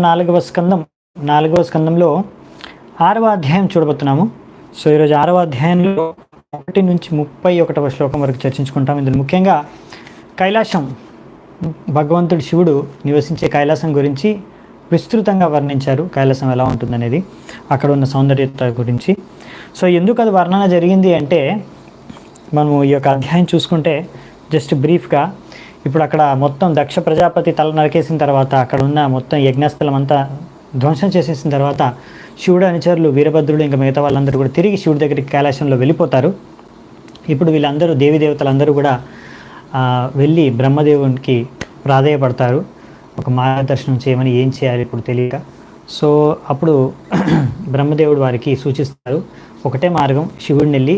నాలుగవ స్కందంలో 6వ అధ్యాయం చూడబోతున్నాము. సో ఈరోజు 6వ అధ్యాయంలో 1 నుంచి 31వ శ్లోకం వరకు చర్చించుకుంటాం. ఇందులో ముఖ్యంగా కైలాసం, భగవంతుడు శివుడు నివసించే కైలాసం గురించి విస్తృతంగా వర్ణించారు. కైలాసం ఎలా ఉంటుందనేది, అక్కడ ఉన్న సౌందర్యత గురించి. సో ఎందుకు అది వర్ణన జరిగింది అంటే, మనము ఈ యొక్క అధ్యాయం చూసుకుంటే జస్ట్ బ్రీఫ్గా, ఇప్పుడు అక్కడ మొత్తం దక్ష ప్రజాపతి తల నరికేసిన తర్వాత, అక్కడ ఉన్న మొత్తం యజ్ఞస్థలం అంతా ధ్వంసం చేసేసిన తర్వాత, శివుడు అనుచరులు వీరభద్రుడు ఇంకా మిగతా వాళ్ళందరూ కూడా తిరిగి శివుడి దగ్గరికి కైలాసంలో వెళ్ళిపోతారు. ఇప్పుడు వీళ్ళందరూ దేవతలందరూ కూడా వెళ్ళి బ్రహ్మదేవునికి ప్రాధేయపడతారు, ఒక మార్గదర్శనం చేయమని. ఏం చేయాలి ఇప్పుడు తెలియక. సో అప్పుడు బ్రహ్మదేవుడు వారికి సూచిస్తారు, ఒకటే మార్గం, శివుడిని వెళ్ళి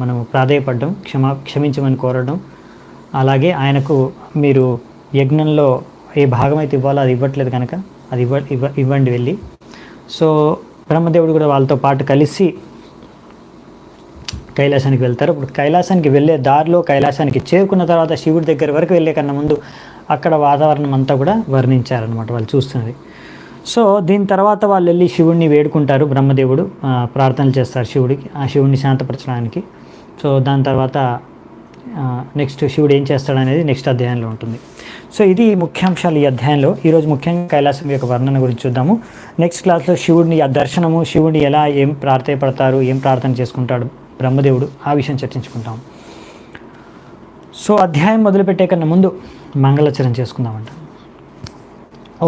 మనము ప్రాధేయపడడం, క్షమించమని కోరడం, అలాగే ఆయనకు మీరు యజ్ఞంలో ఏ భాగం అయితే ఇవ్వాలో అది ఇవ్వట్లేదు కనుక అది ఇవ్వండి వెళ్ళి. సో బ్రహ్మదేవుడు కూడా వాళ్ళతో పాటు కలిసి కైలాసానికి వెళ్తారు. ఇప్పుడు కైలాసానికి వెళ్ళే దారిలో, కైలాసానికి చేరుకున్న తర్వాత శివుడి దగ్గర వరకు వెళ్ళే కన్నా ముందు అక్కడ వాతావరణం అంతా కూడా వర్ణించారనమాట వాళ్ళు చూస్తున్నది. సో దీని తర్వాత వాళ్ళు వెళ్ళి శివుడిని వేడుకుంటారు. బ్రహ్మదేవుడు ప్రార్థనలు చేస్తారు శివుడికి, ఆ శివుడిని శాంతపరచడానికి. సో దాని తర్వాత నెక్స్ట్ శివుడు ఏం చేస్తాడనేది నెక్స్ట్ అధ్యాయంలో ఉంటుంది. సో ఇది ముఖ్యాంశాలు ఈ అధ్యాయంలో. ఈరోజు ముఖ్యంగా కైలాసం యొక్క వర్ణన గురించి చూద్దాము. నెక్స్ట్ క్లాస్లో శివుడిని దర్శనము, శివుడిని ఎలా ఏం ప్రార్థయపడతారు, ఏం ప్రార్థన చేసుకుంటాడు బ్రహ్మదేవుడు, ఆ విషయం చర్చించుకుంటాం. సో అధ్యాయం మొదలుపెట్టే కన్నా ముందు మంగళాచరణ చేసుకుందామంట.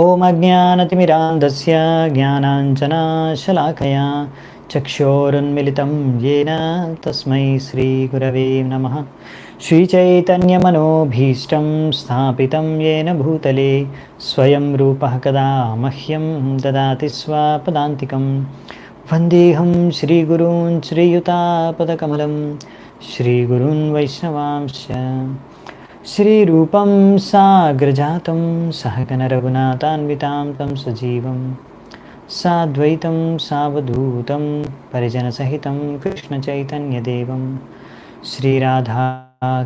ఓం అజ్ఞానతిమిరాంధస్య జ్ఞానాంజనశలాకయా చక్షోరున్మిళితం యేన తస్మై శ్రీగురవే నమః. శ్రీచైతన్యమనోభీష్టం స్థాపితం యేన భూతలే స్వయం రూపః కదా మహ్యం దదాతి స్వపదాంతికం. వందేహం శ్రీగురూన్ శ్రీయుతాపదకమలం శ్రీగురూన్ వైష్ణవాంశ్చ. శ్రీరూపం సాగ్రజాతం సహగణ రఘునాథాన్వితాం తం సజీవం సాద్వైతం సావధూతం పరిజనసహితం కృష్ణచైతన్యదేవం శ్రీరాధా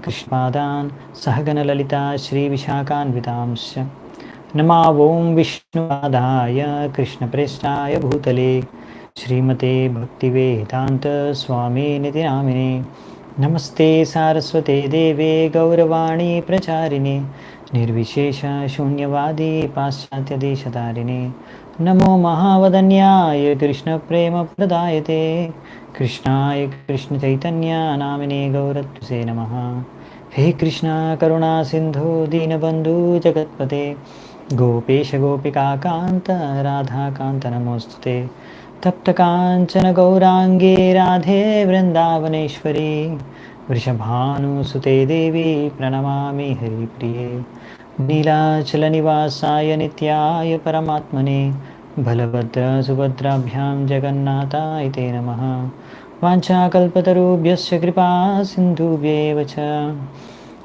కృష్ణపాదాన్ సహగణ లలితా శ్రీవిశాఖాన్వితాంశ్చ. నమా ఓం విష్ణుపాదాయ కృష్ణప్రేష్టాయ భూతలే శ్రీమతే భక్తివేదాంత స్వామినితి నామినే. నమస్తే సారస్వతే దేవే గౌరవాణి ప్రచారిణే నిర్విశేష శూన్యవాది పాశ్చాత్యదేశతారిణే. నమో మహావదన్యాయ కృష్ణ ప్రేమ ప్రదాయతే కృష్ణాయ కృష్ణ చైతన్య నామినే గౌరత్వసే నమః. హే కృష్ణ కరుణా సింధు దీనబంధు జగత్పతే గోపేశ గోపికాకాంత రాధాకాంత నమోస్తుతే. తప్త కాంచన గౌరాంగే రాధే వృందావనేశ్వరి వృషభానుసుతే దేవి ప్రణమామి హరిప్రియే. నీలాచల నివాసాయ నిత్యాయ పరమాత్మనే బలభద్ర సుభద్రాభ్యాం జగన్నాథాయ తే నమః. వాంఛాకల్పతరుభ్యశ్చ కృపా సింధుభ్యేవ చ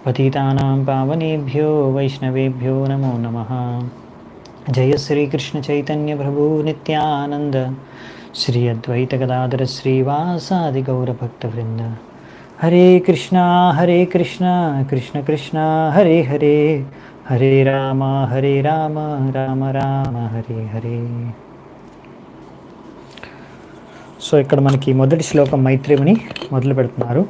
పతితానాం పావనేభ్యో వైష్ణవేభ్యో నమో నమః. జయ శ్రీకృష్ణ చైతన్య ప్రభు నిత్యానంద శ్రీ అద్వైత గదాధర శ్రీవాసాది గౌరభక్తవృంద. హరే కృష్ణ కృష్ణ కృష్ణ హరే హరే, హరే రామ రామ రామ హరే హరే. సో ఇక్కడ మనకి మొదటి శ్లోకం మైత్రేయుని మొదలు పెడుతున్నారు.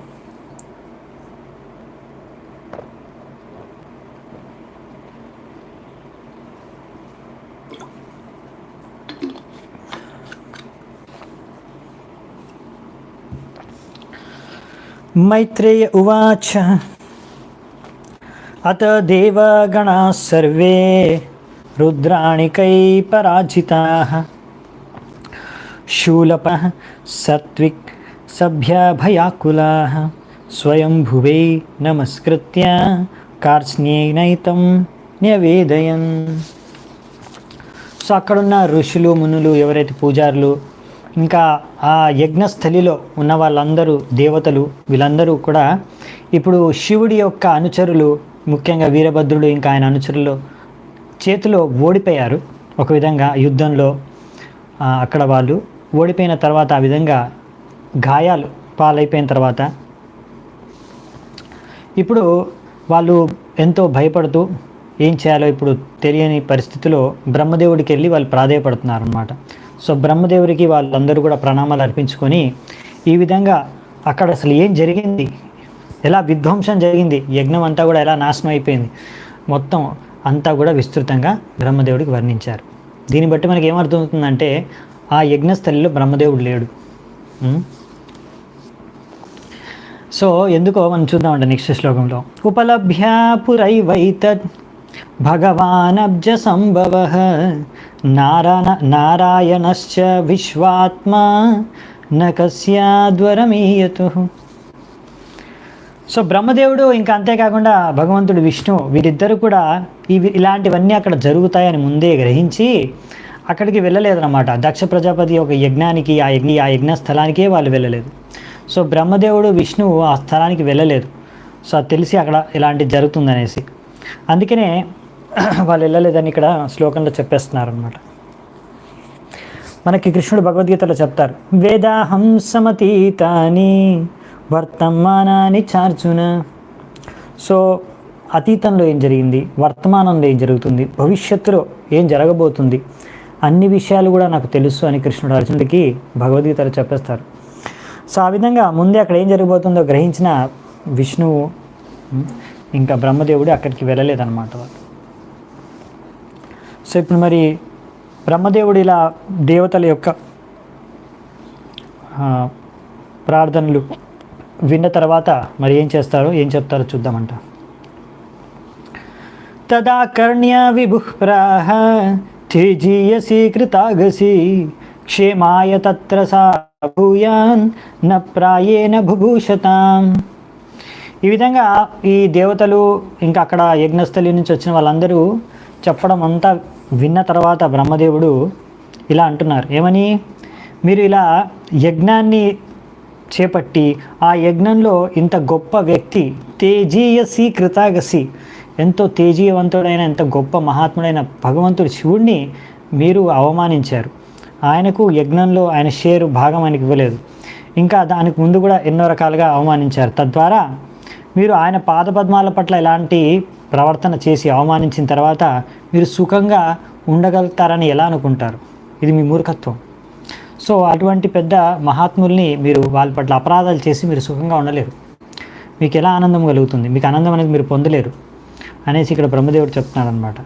మైత్రేయ ఉవాచ అత దేవగణాః సర్వే రుద్రాణికై పరాజితాః శూలపః సత్విక్ సభ్యభయాకులాః స్వయంభువే నమస్కృత్య కార్ష్ణ్యేనైతం న్యవేదయన్. సో అక్కడున్న ఋషులు మునులు, ఎవరైతే పూజారులు, ఇంకా ఆ యజ్ఞస్థలిలో ఉన్న వాళ్ళందరూ, దేవతలు, వీళ్ళందరూ కూడా ఇప్పుడు శివుడి యొక్క అనుచరులు, ముఖ్యంగా వీరభద్రుడు ఇంకా ఆయన అనుచరులు చేతిలో ఓడిపోయారు. ఒక విధంగా యుద్ధంలో అక్కడ వాళ్ళు ఓడిపోయిన తర్వాత, ఆ విధంగా గాయాలు పాలైపోయిన తర్వాత ఇప్పుడు వాళ్ళు ఎంతో భయపడుతూ ఏం చేయాలో ఇప్పుడు తెలియని పరిస్థితిలో బ్రహ్మదేవుడికి వెళ్ళి వాళ్ళు ప్రాధేయపడుతున్నారు అనమాట. సో బ్రహ్మదేవుడికి వాళ్ళందరూ కూడా ప్రణామాలు అర్పించుకొని ఈ విధంగా అక్కడ అసలు ఏం జరిగింది, ఎలా విధ్వంసం జరిగింది, యజ్ఞం అంతా కూడా ఎలా నాశనం అయిపోయింది, మొత్తం అంతా కూడా విస్తృతంగా బ్రహ్మదేవుడికి వర్ణించారు. దీన్ని బట్టి మనకి ఏమర్థమవుతుందంటే ఆ యజ్ఞస్థలిలో బ్రహ్మదేవుడు లేడు. సో ఎందుకో మనం చూద్దామంటే నెక్స్ట్ శ్లోకంలో ఉపలభ్య పురైవైతద్ భగవానబ్జ సంభవ నారాయణశ్చ విశ్వాత్మా నకస్యాద్వరమీయతు. సో బ్రహ్మదేవుడు ఇంకా అంతేకాకుండా భగవంతుడు విష్ణు వీరిద్దరు కూడా ఇలాంటివన్నీ అక్కడ జరుగుతాయని ముందే గ్రహించి అక్కడికి వెళ్ళలేదన్నమాట. దక్ష ప్రజాపతి ఒక యజ్ఞానికి ఆ యజ్ఞ స్థలానికే వాళ్ళు వెళ్ళలేదు. సో బ్రహ్మదేవుడు విష్ణువు ఆ స్థలానికి వెళ్ళలేదు. సో అది తెలిసి అక్కడ ఇలాంటి జరుగుతుందనేసి అందుకనే వాళ్ళు వెళ్ళలేదని ఇక్కడ శ్లోకంలో చెప్పేస్తున్నారనమాట. మనకి కృష్ణుడు భగవద్గీతలో చెప్తారు, వేదాహం సమతీతాని వర్తమానాన్ని చార్జున. సో అతీతంలో ఏం జరిగింది, వర్తమానంలో ఏం జరుగుతుంది, భవిష్యత్తులో ఏం జరగబోతుంది, అన్ని విషయాలు కూడా నాకు తెలుసు అని కృష్ణుడు అర్జునుడికి భగవద్గీతలో చెప్పేస్తారు. సో ఆ విధంగా ముందే అక్కడ ఏం జరగబోతుందో గ్రహించిన విష్ణువు ఇంకా బ్రహ్మదేవుడు అక్కడికి వెళ్ళలేదన్నమాట. సో ఇప్పుడు మరి బ్రహ్మదేవుడు ఇలా దేవతల యొక్క ప్రార్థనలు విన్న తర్వాత మరి ఏం చేస్తారో ఏం చెప్తారో చూద్దామంట. తదా కర్ణ్య విభుః ప్రాహ తేజీయసి కృతాగసి క్షేమాయ తత్ర సా భూయాన్ న ప్రాయేణ బుభూషతాం. ఈ విధంగా ఈ దేవతలు ఇంకా అక్కడ యజ్ఞస్థలి నుంచి వచ్చిన వాళ్ళందరూ చెప్పడం అంతా విన్న తర్వాత బ్రహ్మదేవుడు ఇలా అంటున్నారు, ఏమని, మీరు ఇలా యజ్ఞాన్ని చేపట్టి ఆ యజ్ఞంలో ఇంత గొప్ప వ్యక్తి తేజీయసి కృతాగసి, ఎంతో తేజీయవంతుడైన ఎంత గొప్ప మహాత్ముడైన భగవంతుడు శివుణ్ణి మీరు అవమానించారు. ఆయనకు యజ్ఞంలో ఆయన షేరు భాగం ఆయనకి ఇవ్వలేదు. ఇంకా దానికి ముందు కూడా ఎన్నో రకాలుగా అవమానించారు. తద్వారా మీరు ఆయన పాదపద్మాల పట్ల ఇలాంటి ప్రవర్తన చేసి అవమానించిన తర్వాత మీరు సుఖంగా ఉండగలుగుతారని ఎలా అనుకుంటారు? ఇది మీ మూర్ఖత్వం. సో అటువంటి పెద్ద మహాత్ముల్ని మీరు వాళ్ళ పట్ల అపరాధాలు చేసి మీరు సుఖంగా ఉండలేరు. మీకు ఎలా ఆనందం కలుగుతుంది? మీకు ఆనందం అనేది మీరు పొందలేరు అనేసి ఇక్కడ బ్రహ్మదేవుడు చెప్తున్నాడు అనమాట.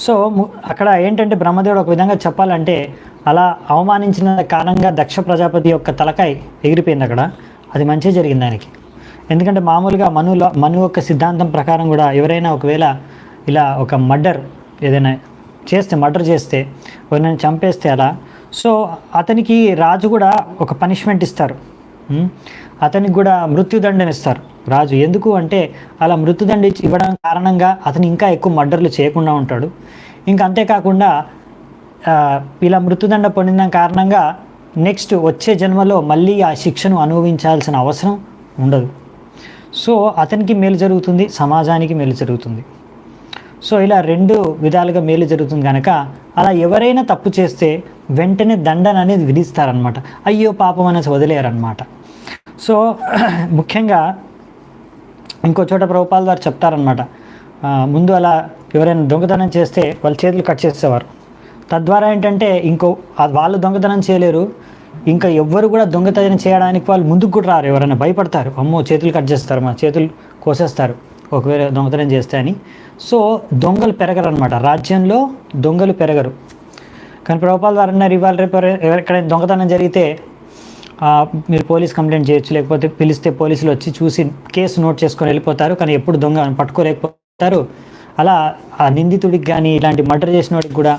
సో అక్కడ ఏంటంటే బ్రహ్మదేవుడు ఒక విధంగా చెప్పాలంటే అలా అవమానించిన కారణంగా దక్ష ప్రజాపతి యొక్క తలకాయ ఎగిరిపోయింది అక్కడ. అది మంచి జరిగింది ఆయనకి. ఎందుకంటే మామూలుగా మను యొక్క సిద్ధాంతం ప్రకారం కూడా ఎవరైనా ఒకవేళ ఇలా ఒక మర్డర్ చేస్తే ఎవరైనా చంపేస్తే అలా, సో అతనికి రాజు కూడా ఒక పనిష్మెంట్ ఇస్తారు, అతనికి కూడా మృత్యుదండన ఇస్తారు రాజు. ఎందుకు అంటే అలా మృత్యుదండ ఇవ్వడం కారణంగా అతను ఇంకా ఎక్కువ మర్డర్లు చేయకుండా ఉంటాడు. ఇంకా అంతేకాకుండా ఇలా మృత్యుదండ పొందిన కారణంగా నెక్స్ట్ వచ్చే జన్మలో మళ్ళీ ఆ శిక్షను అనుభవించాల్సిన అవసరం ఉండదు. సో అతనికి మేలు జరుగుతుంది, సమాజానికి మేలు జరుగుతుంది. సో ఇలా రెండు విధాలుగా మేలు జరుగుతుంది కనుక అలా ఎవరైనా తప్పు చేస్తే వెంటనే దండన అనేది విధిస్తారనమాట. అయ్యో పాపం అనేసి వదిలేరనమాట. సో ముఖ్యంగా ఇంకో చోట ప్రభుపాల్ గారు చెప్తారనమాట, ముందు అలా ఎవరైనా దొంగతనం చేస్తే వాళ్ళ చేతులు కట్ చేసేవారు. తద్వారా ఏంటంటే వాళ్ళు దొంగతనం చేయలేరు, ఇంకా ఎవ్వరు కూడా దొంగతనం చేయడానికి వాళ్ళు ముందుకు కూడా రారు. ఎవరైనా భయపడతారు, అమ్మో చేతులు కట్ చేస్తారు, మా చేతులు కోసేస్తారు ఒకవేళ దొంగతనం చేస్తే అని. సో దొంగలు పెరగరు అనమాట, రాజ్యంలో దొంగలు పెరగరు. కానీ ప్రభుపాల్ గారు అన్నారు, ఇవాళ రేపు ఎక్కడైనా దొంగతనం జరిగితే మీరు పోలీస్ కంప్లైంట్ చేయొచ్చు, లేకపోతే పిలిస్తే పోలీసులు వచ్చి చూసి కేసు నోట్ చేసుకొని వెళ్ళిపోతారు, కానీ ఎప్పుడు దొంగ పట్టుకోలేకపోతారు. అలా ఆ నిందితుడికి కానీ ఇలాంటి మర్డర్ చేసిన వాడికి కూడా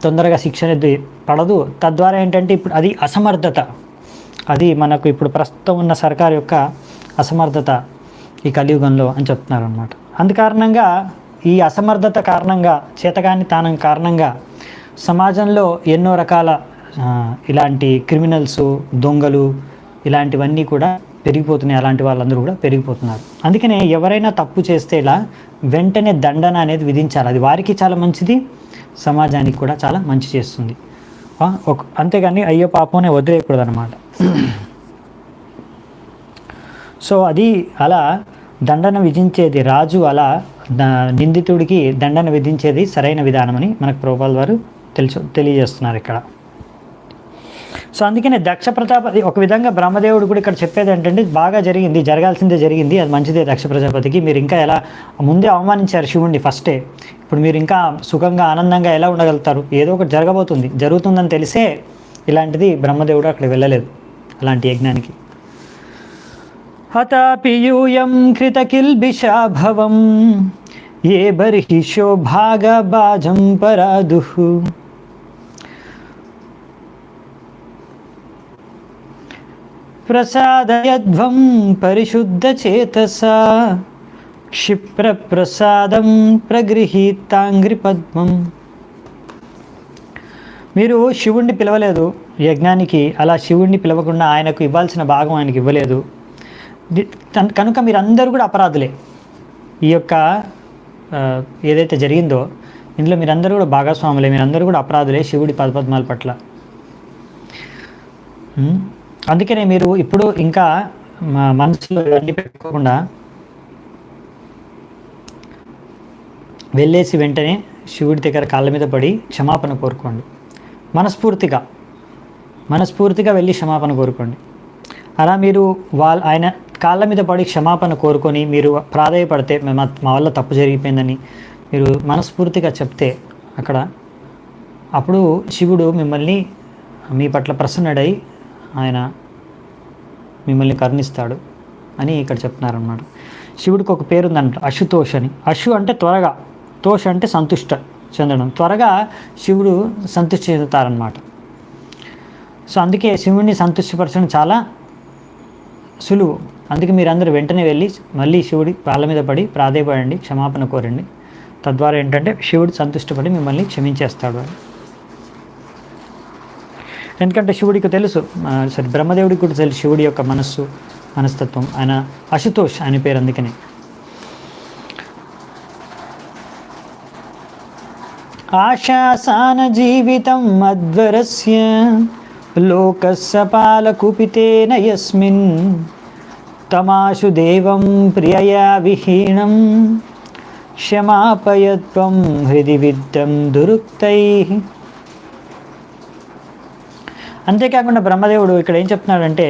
తొందరగా శిక్ష అనేది పడదు. తద్వారా ఏంటంటే ఇప్పుడు అది అసమర్థత, అది మనకు ఇప్పుడు ప్రస్తుతం ఉన్న సర్కారు యొక్క అసమర్థత ఈ కలియుగంలో అని చెప్తున్నారు అనమాట. అందుకారణంగా ఈ అసమర్థత కారణంగా, చేతగాని తానం కారణంగా సమాజంలో ఎన్నో రకాల ఇలాంటి క్రిమినల్స్, దొంగలు ఇలాంటివన్నీ కూడా పెరిగిపోతున్నాయి. అలాంటి వాళ్ళందరూ కూడా పెరిగిపోతున్నారు. అందుకనే ఎవరైనా తప్పు చేస్తే ఇలా వెంటనే దండన అనేది విధించాలి. అది వారికి చాలా మంచిది, సమాజానికి కూడా చాలా మంచి చేస్తుంది. అంతేగాని అయ్యో పాపనే వదిలేయకూడదు అనమాట. సో అది అలా దండన విధించేది రాజు, అలా నిందితుడికి దండన విధించేది సరైన విధానమని మనకు ప్రభుపాల్ వారు తెలియజేస్తున్నారు ఇక్కడ. సో అందుకనే దక్ష ప్రజాపతి ఒక విధంగా బ్రహ్మదేవుడు కూడా ఇక్కడ చెప్పేది ఏంటంటే, బాగా జరిగింది, జరగాల్సిందే జరిగింది, అది మంచిదే దక్ష ప్రజాపతికి. మీరు ఇంకా ఎలా ముందే అవమానించారు శివుణ్ణి ఫస్టే, ఇప్పుడు మీరు ఇంకా సుఖంగా ఆనందంగా ఎలా ఉండగలుగుతారు? ఏదో ఒకటి జరగబోతుంది, జరుగుతుందని తెలిసే ఇలాంటిది బ్రహ్మదేవుడు అక్కడ వెళ్ళలేదు అలాంటి యజ్ఞానికి. హతాపి యూయం కృతకిల్బిషాభవం ఏ బర్హిషో భాగభాజం పరాదుః ప్రసాదయధ్వం పరిశుద్ధచేతసా క్షిప్రప్రసాదం ప్రగృహీతాంగ్రిపద్మం. మీరు శివుణ్ణి పిలవలేదు యజ్ఞానికి, అలా శివుణ్ణి పిలవకుండా ఆయనకు ఇవ్వాల్సిన భాగం ఆయనకి ఇవ్వలేదు కనుక మీరందరూ కూడా అపరాధులే. ఈ యొక్క ఏదైతే జరిగిందో ఇందులో మీరందరూ కూడా భాగస్వాములే, మీరందరూ కూడా అపరాధులే శివుడి పదపద్మాల పట్ల. అందుకనే మీరు ఇప్పుడు ఇంకా మనసులో ఇవన్నీ పెట్టుకోకుండా వెళ్ళేసి వెంటనే శివుడి దగ్గర కాళ్ళ మీద పడి క్షమాపణ కోరుకోండి. మనస్ఫూర్తిగా వెళ్ళి క్షమాపణ కోరుకోండి. అలా మీరు ఆయన కాళ్ళ మీద పడి క్షమాపణ కోరుకొని మీరు ప్రాధేయపడితే, మా వల్ల తప్పు జరిగిపోయిందని మీరు మనస్ఫూర్తిగా చెప్తే అక్కడ, అప్పుడు శివుడు మిమ్మల్ని మీ పట్ల ప్రసన్నుడై ఆయన మిమ్మల్ని కరుణిస్తాడు అని ఇక్కడ చెప్తున్నారన్నమాట. శివుడికి ఒక పేరు ఉందంట, అశుతోష్ అని. అశు అంటే త్వరగా, తోష్ అంటే సంతుష్ట చెందడం, త్వరగా శివుడు సంతృష్టి చెందుతారనమాట. సో అందుకే శివుడిని సంతృష్టిపరచడం చాలా సులువు. అందుకే మీరందరూ వెంటనే వెళ్ళి మళ్ళీ శివుడి కాళ్ళ మీద పడి ప్రాధేయపడండి, క్షమాపణ కోరండి. తద్వారా ఏంటంటే శివుడు సంతుష్టపడి మిమ్మల్ని క్షమించేస్తాడు అని. ఎందుకంటే శివుడికి తెలుసు, బ్రహ్మదేవుడికి కూడా తెలుసు శివుడి యొక్క మనస్తత్వం. ఆయన అశుతోష్ ఆయన పేరు. అందుకనే ఆశాసాన జీవితం అద్వరస్య లోకస్య పాలకుపితేన యస్మిన్ తమాశు దేవం ప్రియయా విహీనం క్షమాపయత్వం హృది విద్దం దురుక్తైః. అంతేకాకుండా బ్రహ్మదేవుడు ఇక్కడ ఏం చెప్తున్నాడంటే,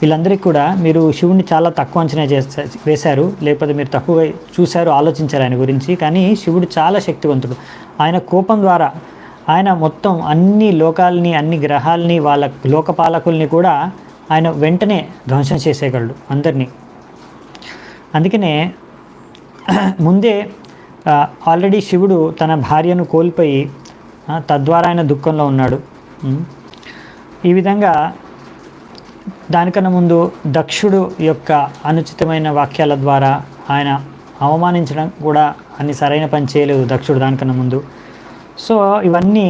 వీళ్ళందరికీ కూడా మీరు శివుణ్ణి చాలా తక్కువ అంచనా వేశారు, లేకపోతే మీరు తక్కువగా చూశారు, ఆలోచించారు ఆయన గురించి. కానీ శివుడు చాలా శక్తివంతుడు. ఆయన కోపం ద్వారా ఆయన మొత్తం అన్ని లోకాలని, అన్ని గ్రహాలని, వాళ్ళ లోకపాలకుల్ని కూడా ఆయన వెంటనే ధ్వంసం చేసేయగలడు అందరినీ. అందుకనే ముందే ఆల్రెడీ శివుడు తన భార్యను కోల్పోయి తద్వారా ఆయన దుఃఖంలో ఉన్నాడు. ఈ విధంగా దానికన్నా ముందు దక్షుడు యొక్క అనుచితమైన వాక్యాల ద్వారా ఆయన అవమానించడం కూడా అన్ని సరైన పని చేయలేదు దక్షుడు దానికన్నా ముందు. సో ఇవన్నీ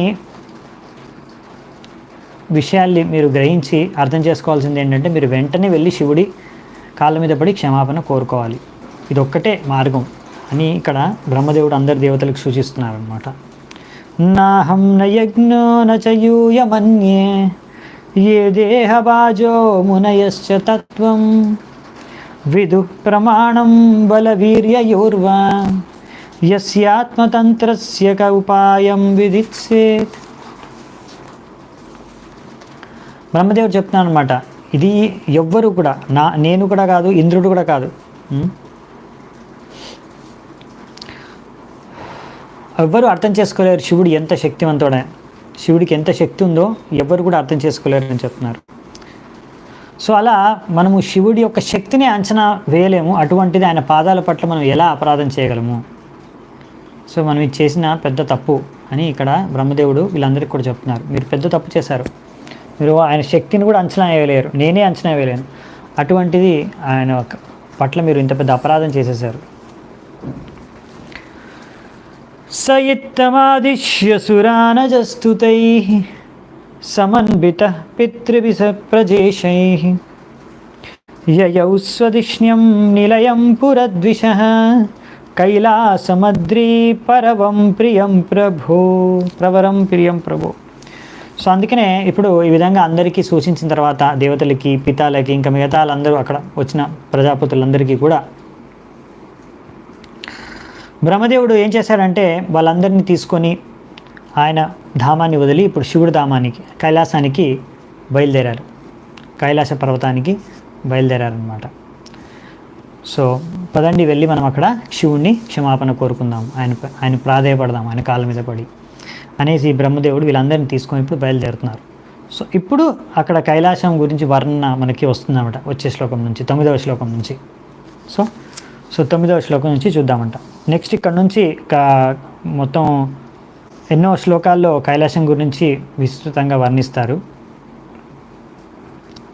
విషయాల్ని మీరు గ్రహించి అర్థం చేసుకోవాల్సింది ఏంటంటే, మీరు వెంటనే వెళ్ళి శివుడి కాళ్ళ మీద పడి క్షమాపణ కోరుకోవాలి. ఇది ఒక్కటే మార్గం అని ఇక్కడ బ్రహ్మదేవుడు అందరి దేవతలకు సూచిస్తున్నారనమాట. నాహం న యజ్ఞో న చ యూయమన్యే ఏ దేహబాజో మునయశ్చ తత్వం విదుః ప్రమాణం బలవీర్యయోర్వా యస్యాత్మతంత్రస్య క ఉపాయం విదిత్సేత్. బ్రహ్మదేవుడు చెప్తున్నాను అనమాట, ఇది ఎవ్వరు కూడా నేను కూడా కాదు, ఇంద్రుడు కూడా కాదు, ఎవ్వరు అర్థం చేసుకోలేరు శివుడు ఎంత శక్తివంతుడే, శివుడికి ఎంత శక్తి ఉందో ఎవ్వరు కూడా అర్థం చేసుకోలేరు అని చెప్తున్నారు. సో అలా మనము శివుడి యొక్క శక్తిని అంచనా వేయలేము. అటువంటిది ఆయన పాదాల పట్ల మనం ఎలా అపరాధం చేయగలము? సో మనం ఇది చేసిన పెద్ద తప్పు అని ఇక్కడ బ్రహ్మదేవుడు వీళ్ళందరికీ కూడా చెప్తున్నారు. మీరు పెద్ద తప్పు చేశారు, మీరు ఆయన శక్తిని కూడా అంచనా వేయలేరు, నేనే అంచనా వేయలేను. అటువంటిది ఆయన పట్ల మీరు ఇంత పెద్ద అపరాధం చేసేశారు. సయిత్తమాదిశ్య సురానజస్తుతైః సమన్వితః పితృభిః ప్రజేషైః యయౌ స్వదిష్ణ్యం నిలయం పురద్విషః కైలాసమద్రీ ప్రవరం ప్రియం ప్రభో. సో అందుకనే ఇప్పుడు ఈ విధంగా అందరికీ సూచించిన తర్వాత దేవతలకి, పితాలకి, ఇంకా మిగతా వాళ్ళందరూ అక్కడ వచ్చిన ప్రజాపతులందరికీ కూడా బ్రహ్మదేవుడు ఏం చేశాడంటే వాళ్ళందరినీ తీసుకొని ఆయన ధామాన్ని వదిలి ఇప్పుడు శివుడి ధామానికి కైలాసానికి బయలుదేరారు, కైలాస పర్వతానికి బయలుదేరారనమాట. సో పదండి వెళ్ళి మనం అక్కడ శివుణ్ణి క్షమాపణ కోరుకుందాం, ఆయన ప్రాధేయపడదాం, ఆయన కాళ్ళ మీద పడి అనేసి బ్రహ్మదేవుడు వీళ్ళందరినీ తీసుకొని ఇప్పుడు బయలుదేరుతున్నారు. సో ఇప్పుడు అక్కడ కైలాసం గురించి వర్ణన మనకి వస్తుందన్నమాట వచ్చే శ్లోకం నుంచి, 9వ శ్లోకం నుంచి. సో 9వ శ్లోకం నుంచి చూద్దామంట. నెక్స్ట్ ఇక్కడ నుంచి మొత్తం ఎన్నో శ్లోకాల్లో కైలాసం గురించి విస్తృతంగా వర్ణిస్తారు.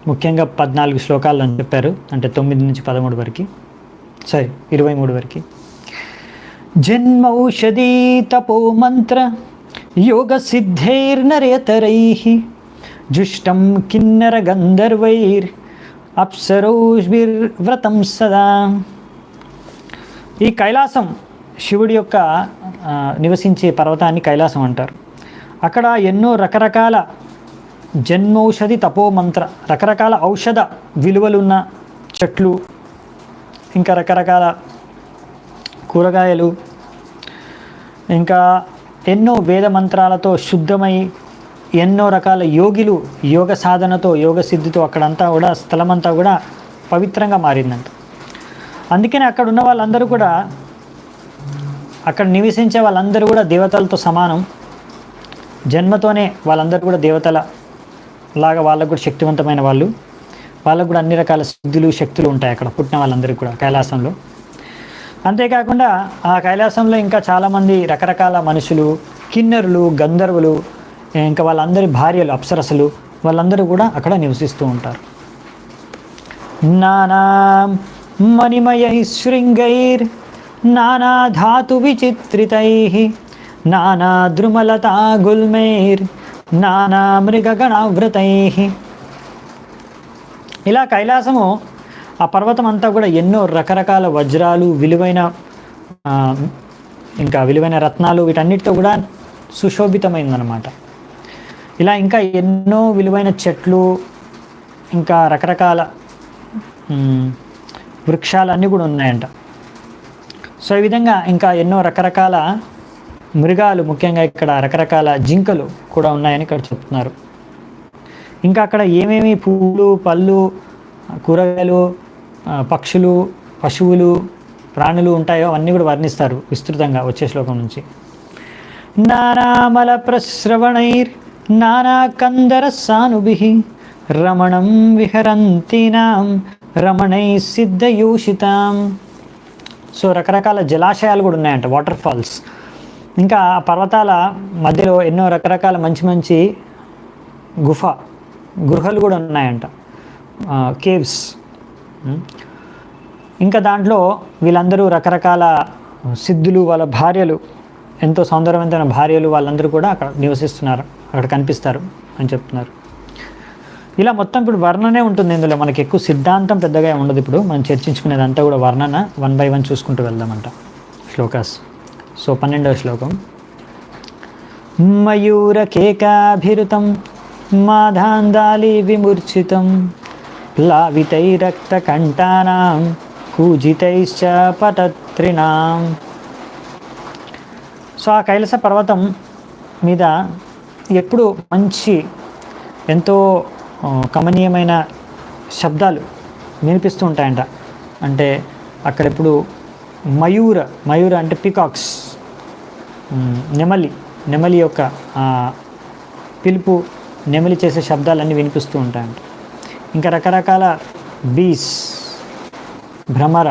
ముఖ్యంగా 14 శ్లోకాల్లో అని చెప్పారు, అంటే 9 నుంచి 13 వరకు, 23 వరకు. జన్మౌషధీ తపో మంత్ర యోగ సిద్ధైర్నరేతరై జుష్టం కిన్నర గంధర్వైర్ అప్సరోభిర్వ్రతం సదా. ఈ కైలాసం శివుడి యొక్క నివసించే పర్వతాన్ని కైలాసం అంటారు. అక్కడ ఎన్నో రకరకాల జన్మౌషధి తపోమంత్ర, రకరకాల ఔషధ విలువలున్న చెట్లు, ఇంకా రకరకాల కూరగాయలు, ఇంకా ఎన్నో వేద మంత్రాలతో శుద్ధమై ఎన్నో రకాల యోగులు యోగ సాధనతో యోగ సిద్ధితో అక్కడంతా కూడా స్థలమంతా కూడా పవిత్రంగా మారిందంట. అందుకనే అక్కడ ఉన్న వాళ్ళందరూ కూడా, అక్కడ నివసించే వాళ్ళందరూ కూడా దేవతలతో సమానం. జన్మతోనే వాళ్ళందరూ కూడా దేవతల లాగా, వాళ్ళకు కూడా శక్తివంతమైన వాళ్ళు, వాళ్ళకు కూడా అన్ని రకాల సిద్ధులు శక్తులు ఉంటాయి అక్కడ పుట్టిన వాళ్ళందరికీ కూడా కైలాసంలో. అంతేకాకుండా ఆ కైలాసంలో ఇంకా చాలామంది రకరకాల మనుషులు, కిన్నరులు, గంధర్వులు, ఇంకా వాళ్ళందరి భార్యలు అప్సరసలు, వాళ్ళందరూ కూడా అక్కడ నివసిస్తూ ఉంటారు. నానా మణిమయ శృంగైర్ నానా ధాతు విచిత్రితై నానా ద్రుమలతా గుల్మైర్ నానా మృగగణావృతై. ఇలా కైలాసము ఆ పర్వతం అంతా కూడా ఎన్నో రకరకాల వజ్రాలు, విలువైన ఇంకా విలువైన రత్నాలు, వీటన్నిటితో కూడా సుశోభితమైందనమాట. ఇలా ఇంకా ఎన్నో విలువైన చెట్లు, ఇంకా రకరకాల వృక్షాలన్నీ కూడా ఉన్నాయంట. సో ఈ విధంగా ఇంకా ఎన్నో రకరకాల మృగాలు, ముఖ్యంగా ఇక్కడ రకరకాల జింకలు కూడా ఉన్నాయని ఇక్కడ చెప్తున్నారు. ఇంకా అక్కడ ఏమేమి పువ్వులు, పళ్ళు, కూరగాయలు, పక్షులు, పశువులు, ప్రాణులు ఉంటాయో అవన్నీ కూడా వర్ణిస్తారు విస్తృతంగా వచ్చే శ్లోకం నుంచి. నానామల ప్రశ్రవణైర్ నానా కందర సానుభిః రమణం విహరంతినాం రమణై సిద్ధయూషితాం. సో రకరకాల జలాశయాలు కూడా ఉన్నాయంట, వాటర్ ఫాల్స్. ఇంకా ఆ పర్వతాల మధ్యలో ఎన్నో రకరకాల మంచి మంచి గృహలు కూడా ఉన్నాయంట, కేవ్స్. ఇంకా దాంట్లో వీళ్ళందరూ రకరకాల సిద్ధులు, వాళ్ళ భార్యలు, ఎంతో సౌందర్యవంతమైన భార్యలు, వాళ్ళందరూ కూడా అక్కడ నివసిస్తున్నారు, అక్కడ కనిపిస్తారు అని చెప్తున్నారు. ఇలా మొత్తం ఇప్పుడు వర్ణనే ఉంటుంది ఇందులో, మనకి ఎక్కువ సిద్ధాంతం పెద్దగా ఉండదు. ఇప్పుడు మనం చర్చించుకునేదంతా కూడా వర్ణన, 1 by 1 చూసుకుంటూ వెళ్దామంట శ్లోకాస్. సో 12వ శ్లోకం. మయూరకేకాభిరుతం మాధాందాలి విమూర్ఛితం ప్లావితైరక్తకంఠానాం కూజితైశ్చ పతత్రిణాం. సో ఆ కైలాస పర్వతం మీద ఎప్పుడు మంచి ఎంతో కమనీయమైన శబ్దాలు వినిపిస్తూ ఉంటాయంట. అంటే అక్కడ ఎప్పుడు మయూర అంటే పీకాక్స్, నెమలి యొక్క పిలుపు, నెమలి చేసే శబ్దాలన్నీ వినిపిస్తూ ఉంటాయంట. ఇంకా రకరకాల బీస్, భ్రమర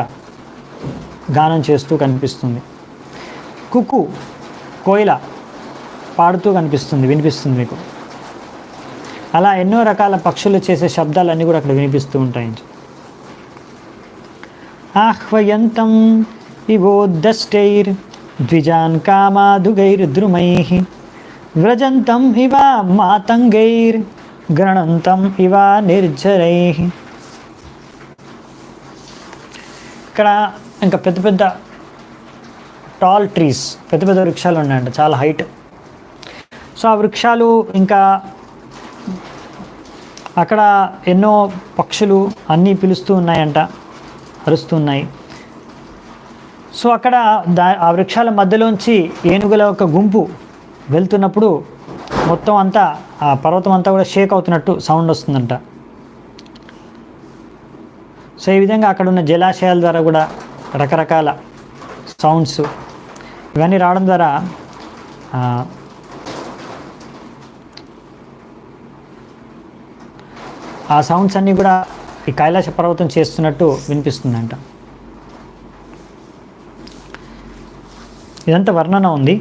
గానం చేస్తూ కనిపిస్తుంది. కుక్కు, కోయిల పాడుతూ వినిపిస్తుంది మీకు. అలా ఎన్నో రకాల పక్షులు చేసే శబ్దాలన్నీ కూడా అక్కడ వినిపిస్తూ ఉంటాయి. ఆహ్వయంతం ఇవోద్దష్టైర్ ద్విజాన్ కామాదుగైర్ద్రుమైః వ్రజంతం ఇవ మాతంగైర్ గణంతం ఇవ నిర్జరైః. ఇక్కడ ఇంకా పెద్ద పెద్ద టాల్ ట్రీస్, పెద్ద పెద్ద వృక్షాలు ఉన్నాయంట, చాలా హైట్. సో ఆ వృక్షాలు, ఇంకా అక్కడ ఎన్నో పక్షులు అన్నీ పిలుస్తూ ఉన్నాయంట, అరుస్తున్నాయి. సో అక్కడ ఆ వృక్షాల మధ్యలోంచి ఏనుగుల ఒక గుంపు వెళ్తున్నప్పుడు మొత్తం అంతా ఆ పర్వతం అంతా కూడా షేక్ అవుతున్నట్టు సౌండ్ వస్తుందంట. సో ఈ విధంగా అక్కడ ఉన్న జలాశయాల ద్వారా కూడా రకరకాల సౌండ్స్ ఇవన్నీ రావడం ద్వారా ఆ సౌండ్స్ అన్నీ కూడా ఈ కైలాస పర్వతం చేస్తున్నట్టు వినిపిస్తుందంట. ఇదంతా వర్ణన ఉంది.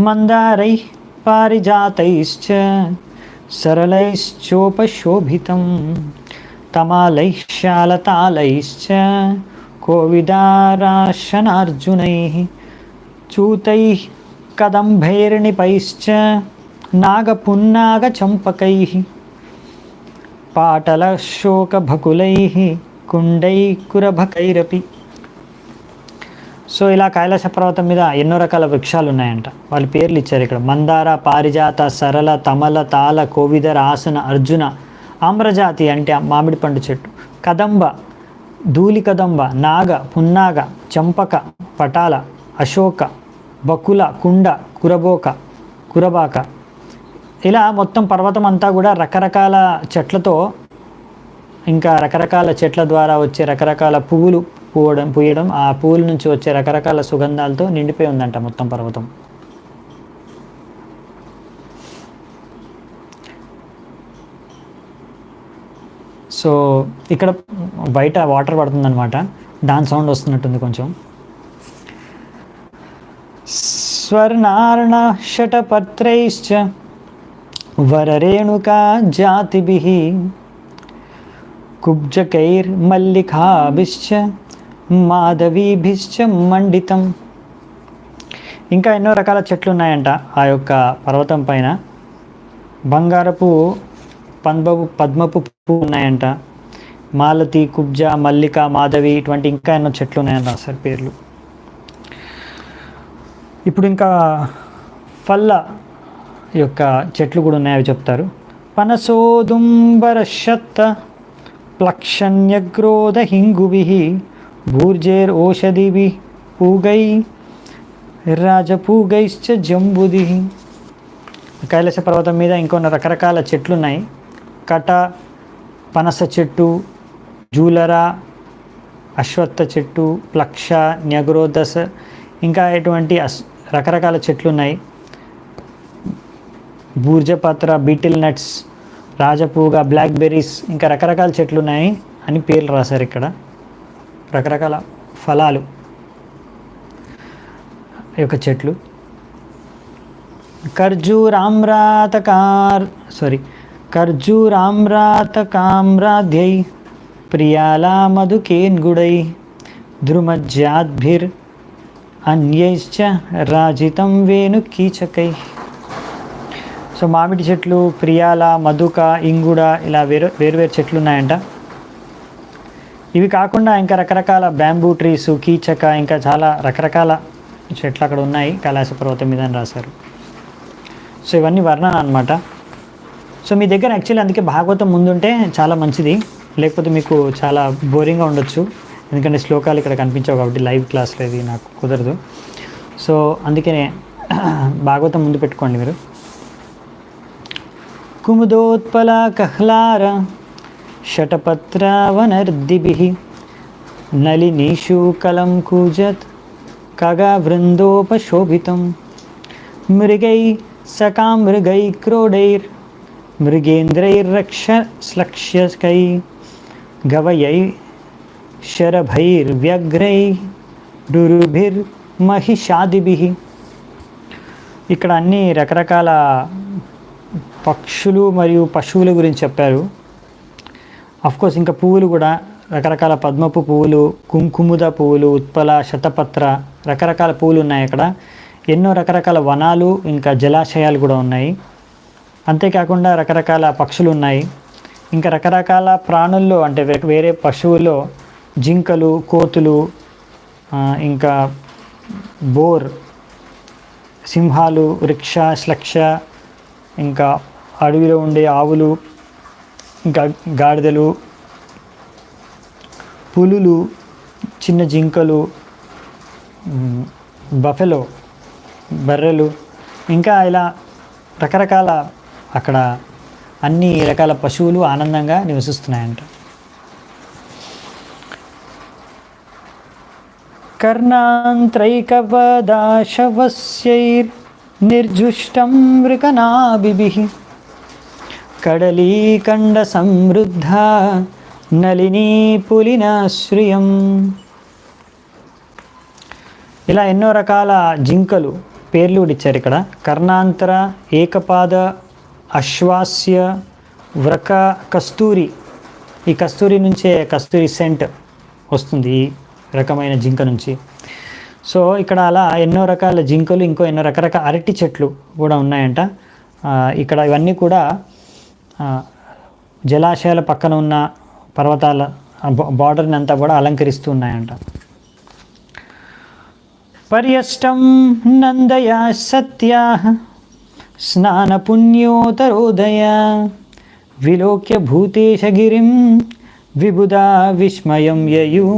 మందారై పారిజాతైశ్చ సరళైశ్చోపశోభితం తమాలైః శాలతాలైశ్చ కోవిదారాశనార్జునైః చూతైః కదంభైర్నిపైశ్చ నాగపున్నాగచంపకైః పాటలశోకభకులైః కుండైకురభకైరపి. సో ఇలా కైలాస పర్వతం మీద ఎన్నో రకాల వృక్షాలు ఉన్నాయంట. వాళ్ళ పేర్లు ఇచ్చారు ఇక్కడ. మందార, పారిజాత, సరళ, తమల, తాళ, కోవిదర, ఆసన, అర్జున, ఆమ్రజాతి అంటే మామిడి పండు చెట్టు, కదంబ, ధూళి కదంబ, నాగ, పున్నాగ, చంపక, పటాల, అశోక, బకుల, కుండ, కురబాక. ఇలా మొత్తం పర్వతం అంతా కూడా రకరకాల చెట్లతో, ఇంకా రకరకాల చెట్ల ద్వారా వచ్చే రకరకాల పువ్వులు పూయడం, ఆ పువ్వుల నుంచి వచ్చే రకరకాల సుగంధాలతో నిండిపోయి ఉందంట మొత్తం పర్వతం. సో ఇక్కడ బయట వాటర్ పడుతుందన్నమాట, దాని సౌండ్ వస్తున్నట్టుంది కొంచెం. స్వర్ణార్ణ షటపత్రైశ్చ వరరేణుకా జాతిభిః కుబ్జకైర్మల్లికాభిశ్చ మాధవీభిశ్చ మండితం. ఇంకా ఎన్నో రకాల చెట్లు ఉన్నాయంట ఆ యొక్క పర్వతం పైన. బంగారపు, పద్మపు పువ్వు ఉన్నాయంట, మాలతి, కుబ్జ, మల్లిక, మాధవి, ఇటువంటి ఇంకా ఎన్నో చెట్లు ఉన్నాయంట రాశారు పేర్లు. ఇప్పుడు ఇంకా ఫల్ల యొక్క చెట్లు కూడా ఉన్నాయో చెప్తారు. పనసోదుంబరశత్త ప్లక్షణ్యగ్రోధ హింగుభిః భూర్జైరోషధిభిః పూగై రాజపూగైశ్చ జంబుధిః. కైలాస పర్వతం మీద ఇంకొన్ని రకరకాల చెట్లు ఉన్నాయి. కట, పనస చెట్టు, జూలర, అశ్వత్థ చెట్టు, ప్లక్ష, న్యగ్రోధస్, ఇంకా ఎటువంటి రకరకాల చెట్లు ఉన్నాయి. బూర్జపత్ర, బీటిల్ నట్స్, రాజపూగ, బ్లాక్బెర్రీస్, ఇంకా రకరకాల చెట్లు ఉన్నాయి అని పేర్లు రాశారు ఇక్కడ. రకరకాల ఫలాలు యొక్క చెట్లు. ఖర్జూరామ్రాతకామ్రాధ్యై ప్రియాలా మధుకేన్గుడై ద్రుమజ్జాద్భిర్ అన్యైశ్చ రాజితం వేణు కీచకై. సో మామిడి చెట్లు, ప్రియాల, మధుక, ఇంగుడ, ఇలా వేరు చెట్లు ఉన్నాయంట. ఇవి కాకుండా ఇంకా రకరకాల బ్యాంబూ ట్రీస్, కీచక, ఇంకా చాలా రకరకాల చెట్లు అక్కడ ఉన్నాయి కైలాస పర్వతం మీద అని రాశారు. సో ఇవన్నీ వర్ణన అనమాట. సో మీ దగ్గర యాక్చువల్లీ అందుకే భాగవతం ముందుంటే చాలా మంచిది, లేకపోతే మీకు చాలా బోరింగ్గా ఉండొచ్చు. ఎందుకంటే శ్లోకాలు ఇక్కడ కనిపించావు కాబట్టి లైవ్ క్లాస్లో ఇది నాకు కుదరదు. సో అందుకనే భాగవతం ముందు పెట్టుకోండి మీరు. కుముదోత్పల కహ్లార షటపత్రవనర్దిభిః నళినీషూకలం కూజత్ ఖగవృందోపశోభితం మృగై సకామృగై క్రోడైర్ మృగేంద్రైర్రక్షశ్లక్ష్యకై గవయై శరభైర్వ్యఘ్రై రురుభిర్మహిషాదిభిః. ఇక్కడ అన్ని రకరకాల పక్షులు మరియు పశువుల గురించి చెప్పారు. అఫ్కోర్స్ ఇంకా పువ్వులు కూడా రకరకాల పద్మపు పువ్వులు, కుంకుముద పువ్వులు, ఉత్పల, శతపత్ర, రకరకాల పువ్వులు ఉన్నాయి అక్కడ. ఎన్నో రకరకాల వనాలు, ఇంకా జలాశయాలు కూడా ఉన్నాయి. అంతేకాకుండా రకరకాల పక్షులు ఉన్నాయి. ఇంకా రకరకాల ప్రాణుల్లో అంటే వేరే పశువుల్లో జింకలు, కోతులు, ఇంకా బోర్, సింహాలు, రిక్ష, శ్లక్ష, ఇంకా అడవిలో ఉండే ఆవులు, ఇంకా గాడిదలు, పులులు, చిన్న జింకలు, బఫెలో బర్రెలు, ఇంకా ఇలా రకరకాల అక్కడ అన్ని రకాల పశువులు ఆనందంగా నివసిస్తున్నాయంట. కర్ణాంత్రైకపదాశవస్యైర్ నిర్జుష్టం మృగనాభిభిః కడలీకండ సమృద్ధ నళినీ పులినాశ్రియం. ఇలా ఎన్నో రకాల జింకలు పేర్లు కూడా ఇచ్చారు ఇక్కడ. కర్ణాంతర, ఏకపాద, అశ్వాస్య, వ్రక, కస్తూరి. ఈ కస్తూరి నుంచే కస్తూరి సెంట్ వస్తుంది ఈ రకమైన జింక నుంచి. సో ఇక్కడ అలా ఎన్నో రకాల జింకలు, ఇంకో ఎన్నో రకరకాల అరటి చెట్లు కూడా ఉన్నాయంట. ఇక్కడ ఇవన్నీ కూడా జలాశయాల పక్కన ఉన్న పర్వతాల బార్డర్ని అంతా కూడా అలంకరిస్తూ ఉన్నాయంట. పర్యష్టం నందయా సత్యా స్నానపుణ్యోతరోదయ విలోక్య భూతేశగిరిం విబుధా విస్మయం యయు.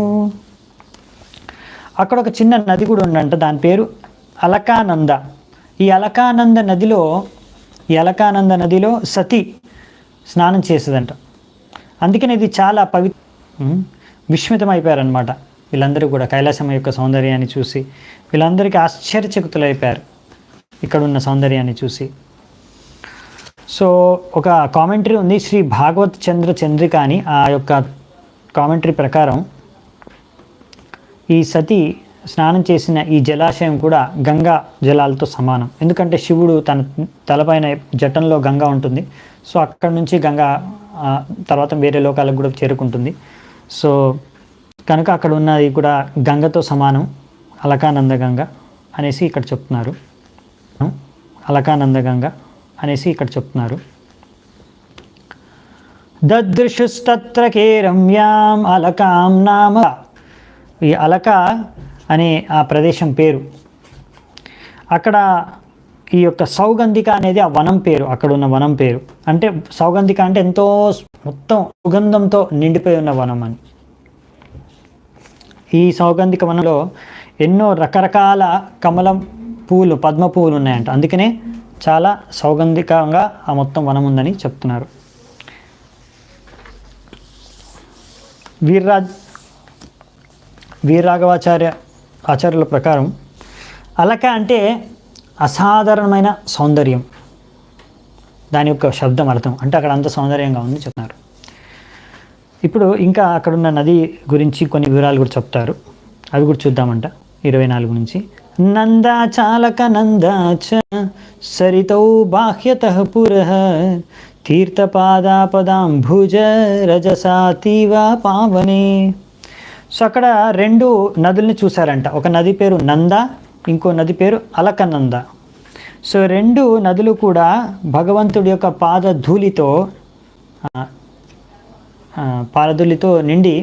అక్కడ ఒక చిన్న నది కూడా ఉందంట, దాని పేరు అలకానంద. ఈ అలకానంద నదిలో సతి స్నానం చేసేదంట. అందుకని ఇది చాలా విస్మితమైపోయారనమాట వీళ్ళందరూ కూడా. కైలాసం యొక్క సౌందర్యాన్ని చూసి వీళ్ళందరికీ ఆశ్చర్యచకితులైపోయారు ఇక్కడున్న సౌందర్యాన్ని చూసి. సో ఒక కామెంటరీ ఉంది, శ్రీ భాగవత్ చంద్ర చంద్రిక అని. ఆ యొక్క కామెంటరీ ప్రకారం ఈ సతి స్నానం చేసిన ఈ జలాశయం కూడా గంగా జలాలతో సమానం. ఎందుకంటే శివుడు తన తలపైన జటంలో గంగా ఉంటుంది. సో అక్కడ నుంచి గంగా తర్వాత వేరే లోకాలకు కూడా చేరుకుంటుంది. సో కనుక అక్కడ ఉన్నది కూడా గంగతో సమానం, అలకానంద గంగ అనేసి ఇక్కడ చెప్తున్నారు. అలకానంద గంగ అనేసి ఇక్కడ చెప్తున్నారు. దదృశుస్తత్ర కే రమ్యాం అలకాం నామ. ఈ అలక అనే ఆ ప్రదేశం పేరు. అక్కడ ఈ యొక్క సౌగంధిక అనేది ఆ వనం పేరు, అక్కడ ఉన్న వనం పేరు. అంటే సౌగంధిక అంటే ఎంతో మొత్తం సుగంధంతో నిండిపోయి ఉన్న వనం అని. ఈ సౌగంధిక వనంలో ఎన్నో రకరకాల కమలం పూలు, పద్మ పువ్వులు ఉన్నాయంట. అందుకనే చాలా సౌగంధికంగా ఆ మొత్తం వనం ఉందని చెప్తున్నారు. వీరరాఘవాచార్యుల ప్రకారం అలక అంటే అసాధారణమైన సౌందర్యం, దాని యొక్క శబ్దం అర్థం. అంటే అక్కడ అంత సౌందర్యంగా ఉంది చెప్తున్నారు. ఇప్పుడు ఇంకా అక్కడున్న నది గురించి కొన్ని వివరాలు కూడా చెప్తారు, అవి కూడా చూద్దామంట. 24 నుంచి నందాచాలక నందాచ సరితౌ బాహ్యతః పురః తీర్థపాదాపదాంభుజ రజసాతీవ పావనే. సో అక్కడ 2 నదుల్ని చూశారంట. ఒక నది పేరు నంద, ఇంకో నది పేరు అలకనంద. సో 2 నదులు కూడా భగవంతుడి యొక్క పాదధూళితో నిండి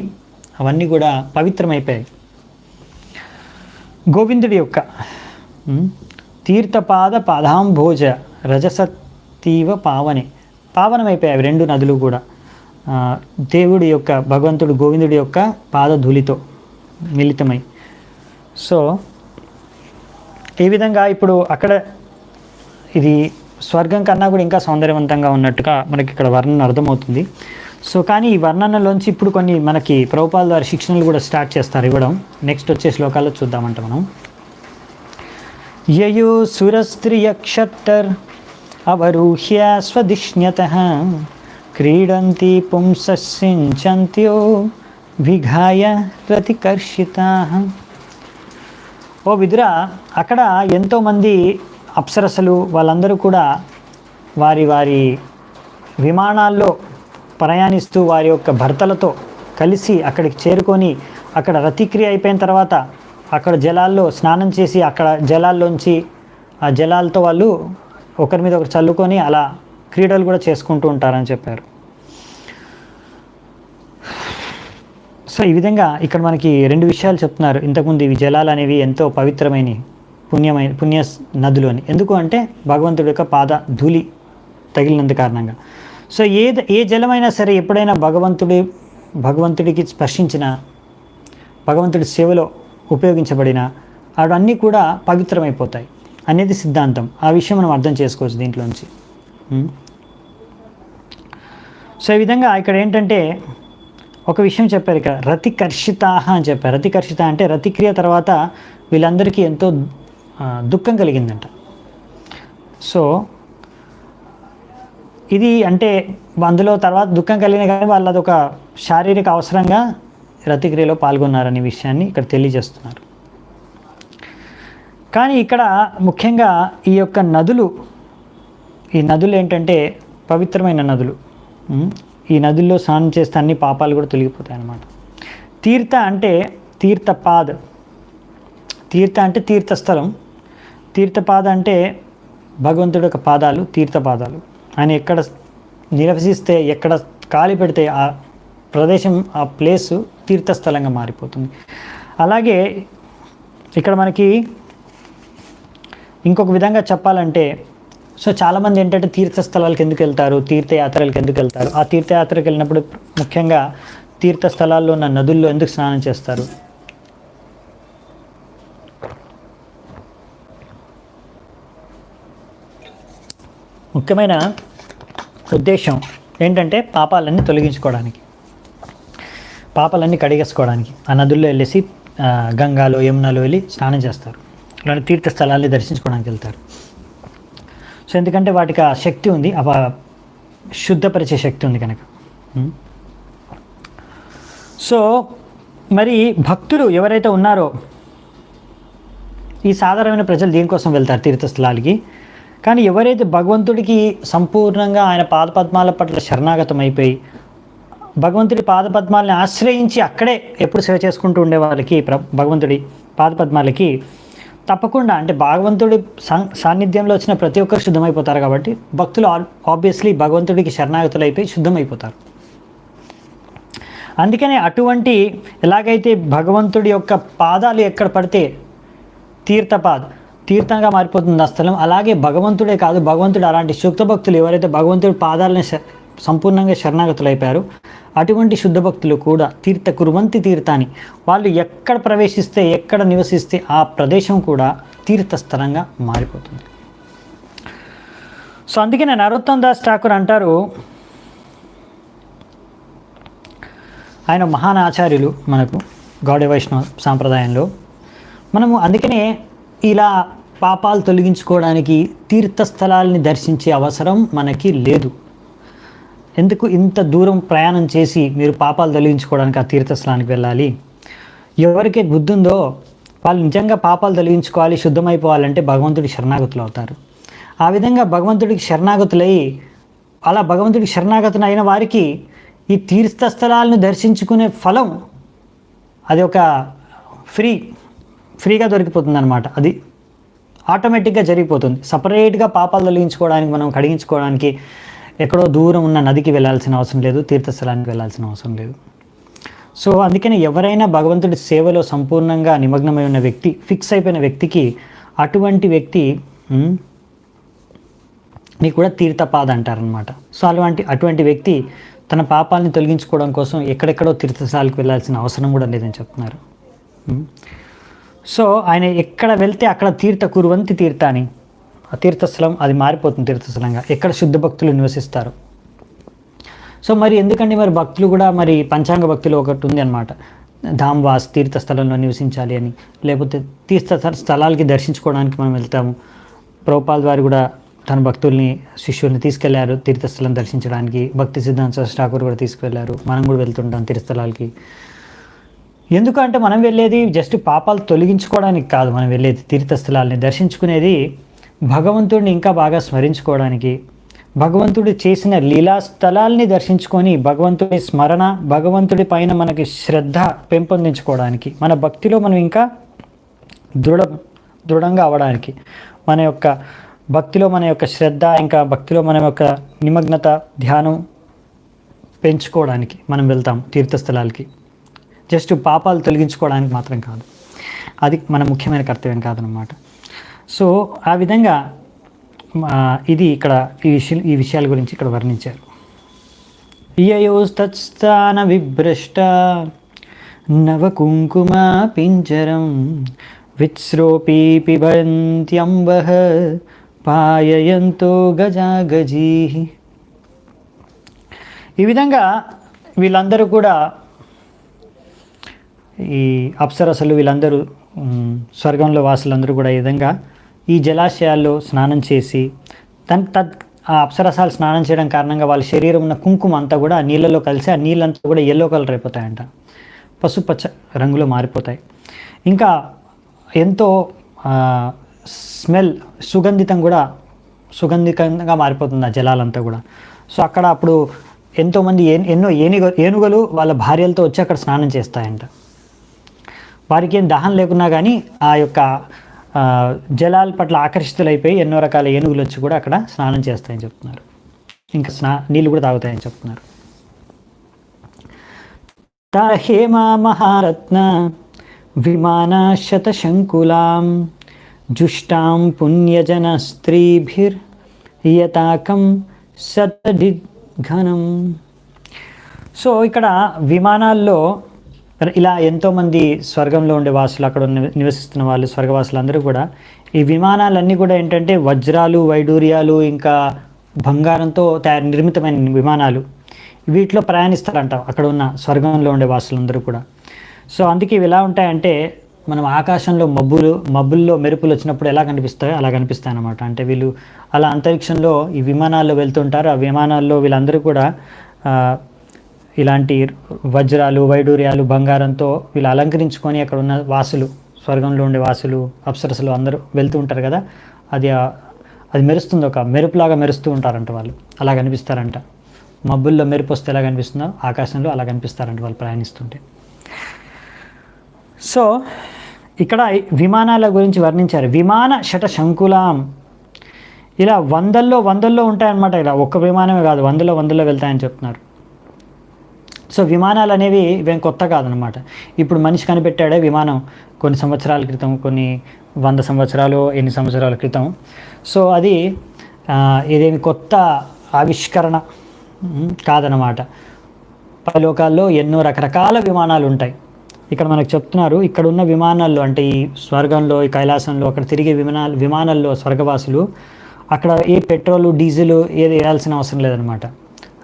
అవన్నీ కూడా పవిత్రమైపోయాయి. గోవిందుడి యొక్క పాదాంభోజ రజసతీవ పావనమైపోయాయి 2 నదులు కూడా దేవుడి యొక్క, భగవంతుడు గోవిందుడి యొక్క పాదధూళితో మిళితమై. సో ఈ విధంగా ఇప్పుడు అక్కడ ఇది స్వర్గం కన్నా కూడా ఇంకా సౌందర్యవంతంగా ఉన్నట్టుగా మనకి ఇక్కడ వర్ణన అర్థమవుతుంది. సో కానీ ఈ వర్ణనలోంచి ఇప్పుడు కొన్ని మనకి ప్రభుపాల ద్వారా శిక్షణలు కూడా స్టార్ట్ చేస్తారు ఇవ్వడం. నెక్స్ట్ వచ్చే శ్లోకాల్లో చూద్దామంట మనం. యయో సురస్త్రియక్షట్టర్ అవరూహ్య స్వదిష్ణ్యతః క్రీడంతి పుంససించంత్యో విఘాయ రతికర్షితాః. ఓ విదురా, అక్కడ ఎంతోమంది అప్సరసలు వాళ్ళందరూ కూడా వారి వారి విమానాల్లో ప్రయాణిస్తూ వారి యొక్క భర్తలతో కలిసి అక్కడికి చేరుకొని అక్కడ రతిక్రియ అయిపోయిన తర్వాత అక్కడ జలాల్లో స్నానం చేసి అక్కడ జలాల్లోంచి ఆ జలాలతో వాళ్ళు ఒకరి మీద ఒకరు చల్లుకొని అలా క్రీడలు కూడా చేసుకుంటూ ఉంటారని చెప్పారు. సో ఈ విధంగా ఇక్కడ మనకి 2 విషయాలు చెప్తున్నారు. ఇంతకుముందు ఇవి జలాలు అనేవి ఎంతో పవిత్రమైన పుణ్య నదులు అని. ఎందుకు అంటే భగవంతుడి యొక్క పాద ధూళి తగిలినందు కారణంగా. సో ఏ జలమైనా సరే ఎప్పుడైనా భగవంతుడికి స్పర్శించిన, భగవంతుడి సేవలో ఉపయోగించబడిన అవన్నీ కూడా పవిత్రమైపోతాయి అనేది సిద్ధాంతం. ఆ విషయం మనం అర్థం చేసుకోవచ్చు దీంట్లోంచి. సో ఈ విధంగా ఇక్కడ ఏంటంటే ఒక విషయం చెప్పారు, ఇక్కడ రతికర్షిత అని చెప్పారు. రతికర్షిత అంటే రతిక్రియ తర్వాత వీళ్ళందరికీ ఎంతో దుఃఖం కలిగిందంట. సో ఇది అంటే అందులో తర్వాత దుఃఖం కలిగిన కానీ వాళ్ళు అదొక శారీరక అవసరంగా రతిక్రియలో పాల్గొన్నారనే విషయాన్ని ఇక్కడ తెలియజేస్తున్నారు. కానీ ఇక్కడ ముఖ్యంగా ఈ యొక్క నదులు, ఈ నదులు ఏంటంటే పవిత్రమైన నదులు. ఈ నదుల్లో స్నానం చేస్తే అన్ని పాపాలు కూడా తొలగిపోతాయి అన్నమాట. తీర్థ అంటే తీర్థపాద్, తీర్థ అంటే తీర్థస్థలం, తీర్థపాద అంటే భగవంతుడి యొక్క పాదాలు, తీర్థపాదాలు. ఆయన ఎక్కడ నివసిస్తే, ఎక్కడ కాలి పెడితే ఆ ప్రదేశం, ఆ ప్లేసు తీర్థస్థలంగా మారిపోతుంది. అలాగే ఇక్కడ మనకి ఇంకొక విధంగా చెప్పాలంటే, సో చాలామంది ఏంటంటే తీర్థస్థలాలకు ఎందుకు వెళ్తారు, తీర్థయాత్రలకు ఎందుకు వెళ్తారు, ఆ తీర్థయాత్రకు వెళ్ళినప్పుడు ముఖ్యంగా తీర్థస్థలాల్లో ఉన్న నదుల్లో ఎందుకు స్నానం చేస్తారు? ముఖ్యమైన ఉద్దేశం ఏంటంటే పాపాలన్నీ తొలగించుకోవడానికి, పాపాలన్నీ కడిగేసుకోవడానికి ఆ నదుల్లో వెళ్ళేసి గంగాలో యమునాలో వెళ్ళి స్నానం చేస్తారు. అలాంటి తీర్థస్థలాన్ని దర్శించుకోవడానికి వెళ్తారు. సో ఎందుకంటే వాటికి ఆ శక్తి ఉంది, శుద్ధపరిచే శక్తి ఉంది కనుక. సో మరి భక్తులు ఎవరైతే ఉన్నారో, ఈ సాధారణమైన ప్రజలు దీనికోసం వెళ్తారు తీర్థస్థలాలకి. కానీ ఎవరైతే భగవంతుడికి సంపూర్ణంగా ఆయన పాదపద్మాల పట్ల శరణాగతం అయిపోయి భగవంతుడి పాదపద్మాలని ఆశ్రయించి అక్కడే ఎప్పుడు సేవ చేసుకుంటూ ఉండే వాళ్ళకి, భగవంతుడి పాదపద్మాలకి తప్పకుండా అంటే భగవంతుడి సాన్నిధ్యంలో వచ్చిన ప్రతి ఒక్కరు శుద్ధమైపోతారు. కాబట్టి భక్తులు ఆబ్వియస్లీ భగవంతుడికి శరణాగతులు అయిపోయి శుద్ధమైపోతారు. అందుకనే అటువంటి ఎలాగైతే భగవంతుడి యొక్క పాదాలు ఎక్కడ పడితే తీర్థంగా మారిపోతుంది ఆ స్థలం, అలాగే భగవంతుడే కాదు, భగవంతుడు అలాంటి శుద్ధ భక్తులు ఎవరైతే భగవంతుడి పాదాలను సంపూర్ణంగా శరణాగతులు అయిపోయారు, అటువంటి శుద్ధ భక్తులు కూడా కుర్వంతి తీర్థాన్ని, వాళ్ళు ఎక్కడ ప్రవేశిస్తే, ఎక్కడ నివసిస్తే ఆ ప్రదేశం కూడా తీర్థస్థలంగా మారిపోతుంది. సో అందుకనే నరోత్తమ్ దాస్ ఠాకూర్ అంటారు, ఆయన మహాన్ ఆచార్యులు మనకు గౌడ వైష్ణవ సాంప్రదాయంలో. మనము అందుకనే ఇలా పాపాలు తొలగించుకోవడానికి తీర్థస్థలాల్ని దర్శించే అవసరం మనకి లేదు. ఎందుకు ఇంత దూరం ప్రయాణం చేసి మీరు పాపాలు తొలగించుకోవడానికి ఆ తీర్థస్థలానికి వెళ్ళాలి? ఎవరికి బుద్ధి ఉందో వాళ్ళు నిజంగా పాపాలు తొలగించుకోవాలి, శుద్ధమైపోవాలంటే భగవంతుడికి శరణాగతులు అవుతారు. ఆ విధంగా భగవంతుడికి శరణాగతులై, అలా భగవంతుడికి శరణాగతులు అయిన వారికి ఈ తీర్థస్థలాలను దర్శించుకునే ఫలం అది ఒక ఫ్రీగా దొరికిపోతుంది అన్నమాట. అది ఆటోమేటిక్గా జరిగిపోతుంది. సపరేట్గా పాపాలు తొలగించుకోవడానికి, మనం కడిగించుకోవడానికి ఎక్కడో దూరం ఉన్న నదికి వెళ్ళాల్సిన అవసరం లేదు, తీర్థస్థలానికి వెళ్ళాల్సిన అవసరం లేదు. సో అందుకని ఎవరైనా భగవంతుడి సేవలో సంపూర్ణంగా నిమగ్నమై ఉన్న వ్యక్తి, ఫిక్స్ అయిపోయిన వ్యక్తికి, అటువంటి వ్యక్తి ని కూడా తీర్థపాద అంటారనమాట. సో అటువంటి వ్యక్తి తన పాపాలని తొలగించుకోవడం కోసం ఎక్కడెక్కడో తీర్థస్థలాలకు వెళ్ళాల్సిన అవసరం కూడా లేదని చెప్తున్నారు. సో ఆయన ఎక్కడ వెళ్తే అక్కడ కుర్వంతి తీర్థాన్ని, ఆ తీర్థస్థలం అది మారిపోతుంది తీర్థస్థలంగా, ఎక్కడ శుద్ధ భక్తులు నివసిస్తారు. సో మరి ఎందుకండి మరి భక్తులు కూడా, మరి పంచాంగ భక్తులు ఒకటి ఉంది అనమాట, ధామ్వాస్ తీర్థస్థలంలో నివసించాలి అని, లేకపోతే స్థలాలకి దర్శించుకోవడానికి మనం వెళ్తాము. ప్రభుపాల్ వారు కూడా తన భక్తుల్ని, శిష్యుల్ని తీసుకెళ్లారు తీర్థస్థలం దర్శించడానికి. భక్తి సిద్ధాంత సరస్వతి ఠాకూర్ కూడా తీసుకువెళ్ళారు. మనం కూడా వెళ్తుంటాం తీర్థస్థలాలకి. ఎందుకంటే మనం వెళ్ళేది జస్ట్ పాపాలు తొలగించుకోవడానికి కాదు, మనం వెళ్ళేది తీర్థస్థలాల్ని దర్శించుకునేది భగవంతుడిని ఇంకా బాగా స్మరించుకోవడానికి, భగవంతుడు చేసిన లీలా స్థలాల్ని దర్శించుకొని భగవంతుడి స్మరణ, భగవంతుడి పైన మనకి శ్రద్ధ పెంపొందించుకోవడానికి, మన భక్తిలో మనం ఇంకా దృఢంగా అవ్వడానికి, మన యొక్క భక్తిలో మన యొక్క శ్రద్ధ, ఇంకా భక్తిలో మన యొక్క నిమగ్నత, ధ్యానం పెంచుకోవడానికి మనం వెళ్తాం తీర్థస్థలాలకి. జస్ట్ పాపాలు తొలగించుకోవడానికి మాత్రం కాదు, అది మన ముఖ్యమైన కర్తవ్యం కాదనమాట. సో ఆ విధంగా ఇది ఇక్కడ ఈ విషయాల గురించి ఇక్కడ వర్ణించారు. యయోస్తత్స్థాన విభ్రష్ట నవ కుంకుమ పింజరం విచ్స్రోపీ పిబంత్యంబః పాయయంతో గజాగజీ. ఈ విధంగా వీళ్ళందరూ కూడా, ఈ అప్సరసలు వీళ్ళందరూ స్వర్గంలో వాసులందరూ కూడా ఈ విధంగా ఈ జలాశయాల్లో స్నానం చేసి ఆ అప్సరసాలు స్నానం చేయడం కారణంగా వాళ్ళ శరీరం ఉన్న కుంకుమ అంతా కూడా ఆ నీళ్ళలో కలిసి ఆ నీళ్ళంతా కూడా ఎల్లో కలర్ అయిపోతాయంట, పసుపచ్చ రంగులో మారిపోతాయి. ఇంకా ఎంతో స్మెల్ సుగంధికంగా మారిపోతుంది ఆ జలాలంతా కూడా. సో అక్కడ అప్పుడు ఎంతోమంది ఎన్నో ఏనుగులు వాళ్ళ భార్యలతో వచ్చి అక్కడ స్నానం చేస్తాయంట. వారికి ఏం దాహం లేకున్నా కానీ ఆ యొక్క జలాల పట్ల ఆకర్షితులైపోయి ఎన్నో రకాల ఏనుగులు వచ్చి కూడా అక్కడ స్నానం చేస్తాయని చెప్తున్నారు. ఇంకా నీళ్ళు కూడా తాగుతాయని చెప్తున్నారు. హేమా మహారత్న విమాన శతశంకులాం జుష్టాం పుణ్యజన స్త్రీభిర్యతాకం శతదిఘనం. సో ఇక్కడ విమానాల్లో ఇలా ఎంతోమంది స్వర్గంలో ఉండే వాసులు, అక్కడ నివసిస్తున్న వాళ్ళు, స్వర్గవాసులు అందరూ కూడా ఈ విమానాలన్నీ కూడా ఏంటంటే వజ్రాలు, వైడూర్యాలు, ఇంకా బంగారంతో నిర్మితమైన విమానాలు, వీటిలో ప్రయాణిస్తారంట అక్కడ ఉన్న స్వర్గంలో ఉండే వాసులందరూ కూడా. సో అందుకే ఇవి ఎలా ఉంటాయంటే, మనం ఆకాశంలో మబ్బుల్లో మెరుపులు వచ్చినప్పుడు ఎలా కనిపిస్తాయో అలా కనిపిస్తాయి అన్నమాట. అంటే వీళ్ళు అలా అంతరిక్షంలో ఈ విమానాల్లో వెళ్తుంటారు. ఆ విమానాల్లో వీళ్ళందరూ కూడా ఇలాంటి వజ్రాలు, వైడూర్యాలు, బంగారంతో వీళ్ళు అలంకరించుకొని అక్కడ ఉన్న వాసులు, స్వర్గంలో ఉండే వాసులు, అప్సరసలు అందరూ వెళ్తూ ఉంటారు కదా, అది మెరుస్తుంది, ఒక మెరుపులాగా మెరుస్తూ ఉంటారంట వాళ్ళు. అలా కనిపిస్తారంట. మబ్బుల్లో మెరుపు వస్తే ఎలా కనిపిస్తుందో ఆకాశంలో అలా కనిపిస్తారంట వాళ్ళు ప్రయాణిస్తుంటే. సో ఇక్కడ విమానాల గురించి వర్ణించారు. విమాన శతశంకులాం, ఇలా వందల్లో ఉంటాయన్నమాట. ఇలా ఒక్క విమానమే కాదు, వందల్లో వెళ్తాయని చెప్తున్నారు. సో విమానాలు అనేవి ఇవేం కొత్త కాదనమాట. ఇప్పుడు మనిషి కనిపెట్టాడే విమానం కొన్ని సంవత్సరాల క్రితం, కొన్ని 100 సంవత్సరాలు, ఎన్ని సంవత్సరాల క్రితం. సో అది ఇదేమి కొత్త ఆవిష్కరణ కాదనమాట. పరలోకాల్లో ఎన్నో రకరకాల విమానాలు ఉంటాయి. ఇక్కడ మనకు చెప్తున్నారు, ఇక్కడ ఉన్న విమానాల్లో అంటే ఈ స్వర్గంలో, ఈ కైలాసంలో అక్కడ తిరిగే విమానాల్లో స్వర్గవాసులు అక్కడ ఏ పెట్రోలు, డీజిల్ ఏది వేయాల్సిన అవసరం లేదనమాట.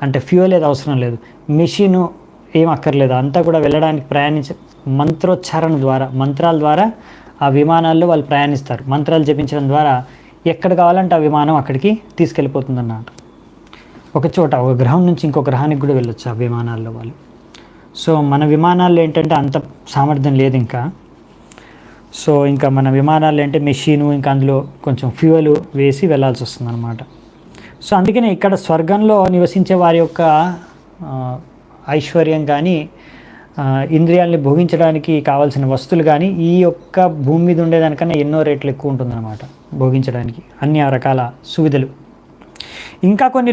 అంటే ఫ్యూయల్ ఏది అవసరం లేదు, మెషిను ఏం అక్కర్లేదు. అంతా కూడా వెళ్ళడానికి మంత్రోచ్చారణ ద్వారా, మంత్రాల ద్వారా ఆ విమానాల్లో వాళ్ళు ప్రయాణిస్తారు. మంత్రాలు జపించడం ద్వారా ఎక్కడ కావాలంటే ఆ విమానం అక్కడికి తీసుకెళ్ళిపోతుంది అన్నమాట. ఒక గ్రహం నుంచి ఇంకో గ్రహానికి కూడా వెళ్ళొచ్చు ఆ విమానాల్లో వాళ్ళు. సో మన విమానాల్లో ఏంటంటే అంత సామర్థ్యం లేదు ఇంకా. సో ఇంకా మన విమానాల్లో అంటే మెషిను, ఇంకా అందులో కొంచెం ఫ్యూయల్ వేసి వెళ్ళాల్సి వస్తుంది అనమాట. సో అందుకనే ఇక్కడ స్వర్గంలో నివసించే వారి యొక్క ఐశ్వర్యం కానీ, ఇంద్రియాలని భోగించడానికి కావాల్సిన వస్తువులు కానీ ఈ యొక్క భూమి మీద ఉండేదానికన్నా ఎన్నో రేట్లు ఎక్కువ ఉంటుందన్నమాట భోగించడానికి, అన్ని రకాల సువిధలు. ఇంకా కొన్ని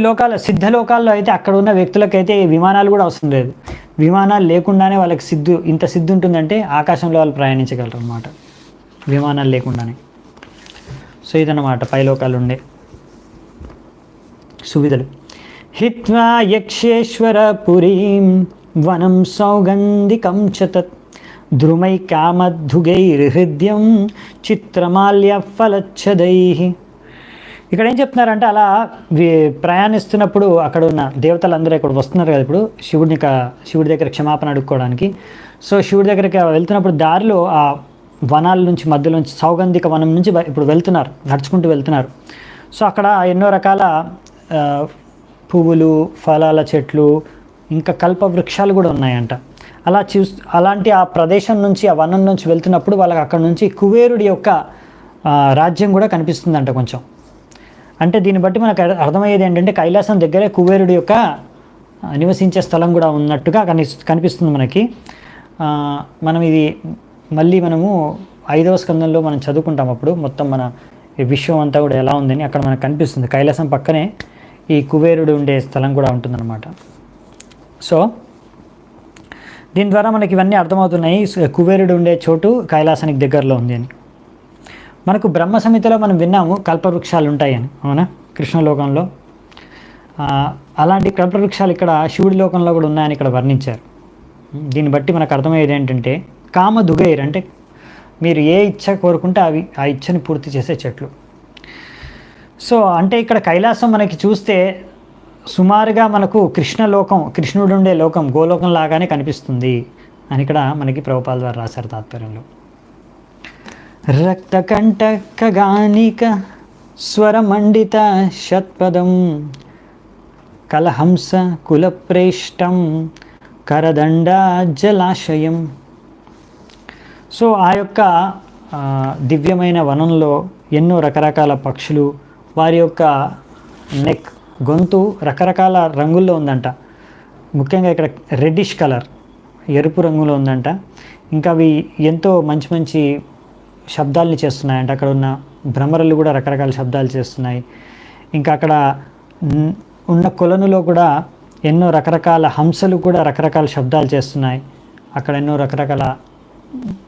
సిద్ధలోకాల్లో అయితే అక్కడ ఉన్న వ్యక్తులకైతే విమానాలు కూడా అవసరం లేదు. విమానాలు లేకుండానే వాళ్ళకి ఇంత సిద్ధి ఉంటుందంటే ఆకాశంలో వాళ్ళు ప్రయాణించగలరు అన్నమాట విమానాలు లేకుండానే. సో ఇదన్నమాట పైలోకాలు ఉండే సువిధలు. హిత్వా యక్షేశ్వర పురీం వనం సౌగంధికం చతత్ ద్రుమై కామధుగైర్హృద్యం చిత్రమాల్య ఫలచ్చదై. ఇక్కడ ఏం చెప్తున్నారంటే, అలా ప్రయాణిస్తున్నప్పుడు అక్కడ ఉన్న దేవతలందరూ ఇక్కడ వస్తున్నారు కదా ఇప్పుడు శివుడి దగ్గర క్షమాపణ అడుక్కోవడానికి. సో శివుడి దగ్గరికి వెళ్తున్నప్పుడు దారిలో ఆ వనాల నుంచి మధ్యలోంచి సౌగంధిక వనం నుంచి ఇప్పుడు నడుచుకుంటూ వెళ్తున్నారు. సో అక్కడ ఎన్నో రకాల పువ్వులు, ఫలాల చెట్లు, ఇంకా కల్ప వృక్షాలు కూడా ఉన్నాయంట. అలాంటి ఆ ప్రదేశం నుంచి, ఆ వనం నుంచి వెళ్తున్నప్పుడు వాళ్ళకి అక్కడ నుంచి కుబేరుడి యొక్క రాజ్యం కూడా కనిపిస్తుందంట కొంచెం. అంటే దీన్ని బట్టి మనకు అర్థమయ్యేది ఏంటంటే కైలాసం దగ్గరే కుబేరుడి యొక్క నివసించే స్థలం కూడా ఉన్నట్టుగా కనిపిస్తుంది మనకి. మనం ఇది మళ్ళీ మనము 5వ స్కందంలో మనం చదువుకుంటాం. అప్పుడు మొత్తం మన విశ్వం అంతా కూడా ఎలా ఉందని అక్కడ మనకు కనిపిస్తుంది. కైలాసం పక్కనే ఈ కుబేరుడు ఉండే స్థలం కూడా ఉంటుందన్నమాట. సో దీని ద్వారా మనకి ఇవన్నీ అర్థమవుతున్నాయి. కుబేరుడు ఉండే చోటు కైలాసానికి దగ్గరలో ఉంది అని. మనకు బ్రహ్మ సంహితలో మనం విన్నాము కల్పవృక్షాలు ఉంటాయని, అవునా, కృష్ణలోకంలో. అలాంటి కల్పవృక్షాలు ఇక్కడ శివుడి లోకంలో కూడా ఉన్నాయని ఇక్కడ వర్ణించారు. దీన్ని బట్టి మనకు అర్థమయ్యేది ఏంటంటే కామధుగైర్ అంటే మీరు ఏ ఇచ్చ కోరుకుంటే అవి ఆ ఇచ్చని పూర్తి చేసే చెట్లు. సో అంటే ఇక్కడ కైలాసం మనకి చూస్తే సుమారుగా మనకు కృష్ణలోకం, కృష్ణుడు ఉండే లోకం, గోలోకం లాగానే కనిపిస్తుంది అని ఇక్కడ మనకి ప్రభుపాల్ ద్వారా రాశారు తాత్పర్యంలో. రక్తకంటకగానిక స్వరమండిత షత్పదం కలహంస కులప్రేష్టం కరదండ జలాశయం. సో ఆ యొక్క దివ్యమైన వనంలో ఎన్నో రకరకాల పక్షులు, వారి యొక్క నెక్, గొంతు రకరకాల రంగుల్లో ఉందంట. ముఖ్యంగా ఇక్కడ రెడ్డిష్ కలర్, ఎరుపు రంగులో ఉందంట. ఇంకా అవి ఎంతో మంచి మంచి శబ్దాలని చేస్తున్నాయంట. అక్కడ ఉన్న భ్రమరలు కూడా రకరకాల శబ్దాలు చేస్తున్నాయి. ఇంకా అక్కడ ఉన్న కొలనులో కూడా ఎన్నో రకరకాల హంసలు కూడా రకరకాల శబ్దాలు చేస్తున్నాయి. అక్కడ ఎన్నో రకరకాల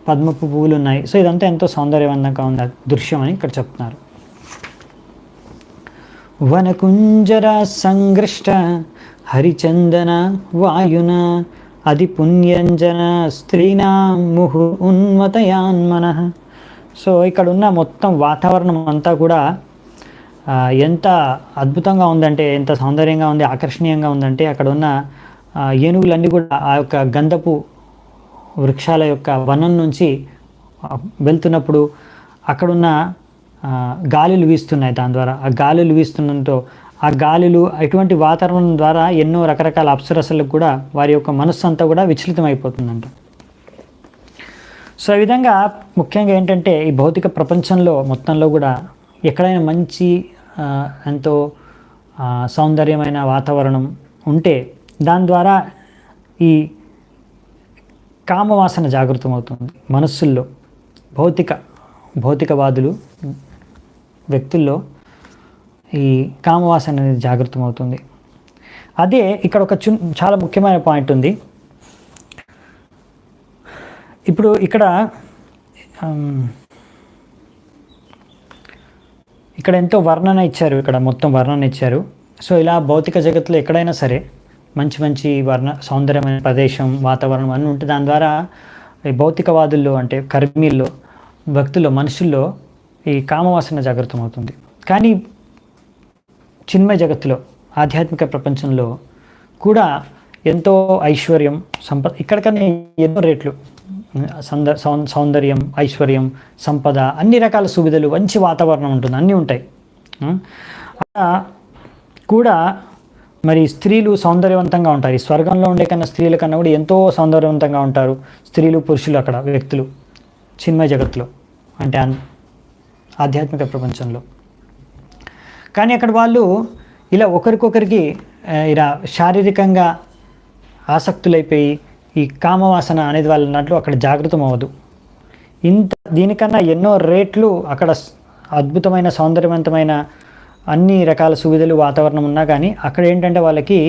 పద్మపు పువ్వులు ఉన్నాయి. సో ఇదంతా ఎంతో సౌందర్యవంతంగా ఉంది దృశ్యం అని ఇక్కడ చెప్తున్నారు. వనకుంజర సంగృష్ట హరిచందన వాయున అది పుణ్యంజన స్త్రీనా ముహు ఉన్మతయాన్మన. సో ఇక్కడ ఉన్న మొత్తం వాతావరణం అంతా కూడా ఎంత అద్భుతంగా ఉందంటే, ఎంత సౌందర్యంగా ఉంది, ఆకర్షణీయంగా ఉందంటే అక్కడ ఉన్న ఏనుగులన్నీ కూడా ఆ యొక్క గంధపు వృక్షాల యొక్క వనం నుంచి వెళ్తున్నప్పుడు అక్కడున్న గాలులు వీస్తున్నాయి. దాని ద్వారా ఆ గాలులు వీస్తున్నంతో ఆ గాలులు ఎటువంటి వాతావరణం ద్వారా ఎన్నో రకరకాల అప్సరసలకు కూడా వారి యొక్క మనస్సు అంతా కూడా విచలితం అయిపోతుందంట. సో ఈ విధంగా ముఖ్యంగా ఏంటంటే ఈ భౌతిక ప్రపంచంలో మొత్తంలో కూడా ఎక్కడైనా మంచి ఎంతో సౌందర్యమైన వాతావరణం ఉంటే దాని ద్వారా ఈ కామవాసన జాగృతమవుతుంది మనస్సుల్లో. భౌతికవాదులు వ్యక్తుల్లో ఈ కామవాసన అనేది జాగృతమవుతుంది. అదే ఇక్కడ ఒక చాలా ముఖ్యమైన పాయింట్ ఉంది. ఇప్పుడు ఇక్కడ ఎంతో వర్ణన ఇచ్చారు, ఇక్కడ మొత్తం వర్ణన ఇచ్చారు. సో ఇలా భౌతిక జగత్తులో ఎక్కడైనా సరే మంచి మంచి సౌందర్యమైన ప్రదేశం, వాతావరణం అన్నీ ఉంటే దాని ద్వారా ఈ భౌతికవాదుల్లో అంటే కర్మీల్లో, భక్తుల్లో, మనుషుల్లో ఈ కామవాసన జాగృతం అవుతుంది. కానీ చిన్మయ జగత్తులో, ఆధ్యాత్మిక ప్రపంచంలో కూడా ఎంతో ఐశ్వర్యం, సంపద ఇక్కడికన్నా ఎన్నో రేట్లు సౌందర్యం, ఐశ్వర్యం, సంపద, అన్ని రకాల సువిధలు, మంచి వాతావరణం ఉంటుంది, అన్నీ ఉంటాయి. అలా కూడా మరి స్త్రీలు సౌందర్యవంతంగా ఉంటారు. ఈ స్వర్గంలో ఉండే కన్నా స్త్రీల కన్నా కూడా ఎంతో సౌందర్యవంతంగా ఉంటారు స్త్రీలు, పురుషులు అక్కడ వ్యక్తులు చిన్మయ జగత్తులో అంటే ఆధ్యాత్మిక ప్రపంచంలో. కానీ అక్కడ వాళ్ళు ఇలా ఒకరికొకరికి ఇలా శారీరకంగా ఆసక్తులైపోయి ఈ కామవాసన అనేది వాళ్ళ దాంట్లో అక్కడ జాగృతం అవ్వదు. దీనికన్నా ఎన్నో రేట్లు అక్కడ అద్భుతమైన సౌందర్యవంతమైన అన్ని రకాల సువిధలు, వాతావరణం ఉన్నా కానీ అక్కడ ఏంటంటే వాళ్ళకి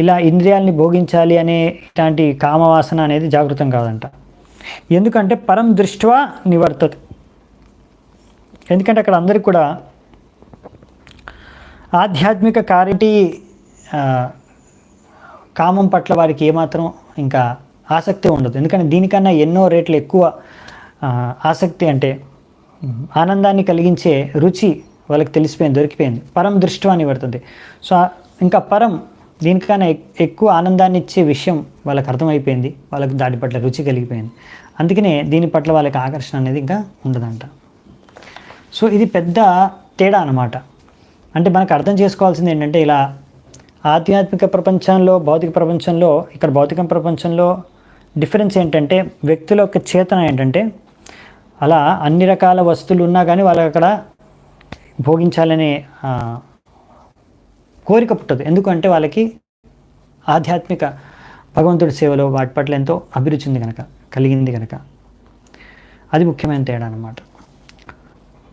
ఇలా ఇంద్రియాలని భోగించాలి అనే ఇలాంటి కామవాసన అనేది జాగృతం కాదంట. ఎందుకంటే పరం దృష్ట్వా నివర్తతే. ఎందుకంటే అక్కడ అందరికి కూడా ఆధ్యాత్మిక క్లారిటీ, కామం పట్ల వారికి ఏమాత్రం ఇంకా ఆసక్తి ఉండదు. ఎందుకంటే దీనికన్నా ఎన్నో రేట్లు ఎక్కువ ఆసక్తి అంటే ఆనందాన్ని కలిగించే రుచి వాళ్ళకి తెలిసిపోయింది, దొరికిపోయింది. పరం దృష్ట్వా నివర్తతే. సో ఇంకా పరం దీనికన్నా ఎక్కువ ఆనందాన్ని ఇచ్చే విషయం వాళ్ళకి అర్థమైపోయింది, వాళ్ళకి దాని పట్ల రుచి కలిగిపోయింది. అందుకనే దీని పట్ల వాళ్ళకి ఆకర్షణ అనేది ఇంకా ఉండదంట. సో ఇది పెద్ద తేడా అన్నమాట. అంటే మనకు అర్థం చేసుకోవాల్సింది ఏంటంటే ఇలా ఆధ్యాత్మిక ప్రపంచంలో, భౌతిక ప్రపంచంలో, ఇక్కడ భౌతిక ప్రపంచంలో డిఫరెన్స్ ఏంటంటే వ్యక్తుల యొక్క చేతన ఏంటంటే అలా అన్ని రకాల వస్తువులు ఉన్నా కానీ వాళ్ళకి అక్కడ భోగించాలనే కోరిక పుట్టదు. ఎందుకంటే వాళ్ళకి ఆధ్యాత్మిక భగవంతుడి సేవలో వాటి పట్ల ఎంతో అభిరుచి ఉంది కనుక, కలిగింది కనుక. అది ముఖ్యమైన తేడా అన్నమాట.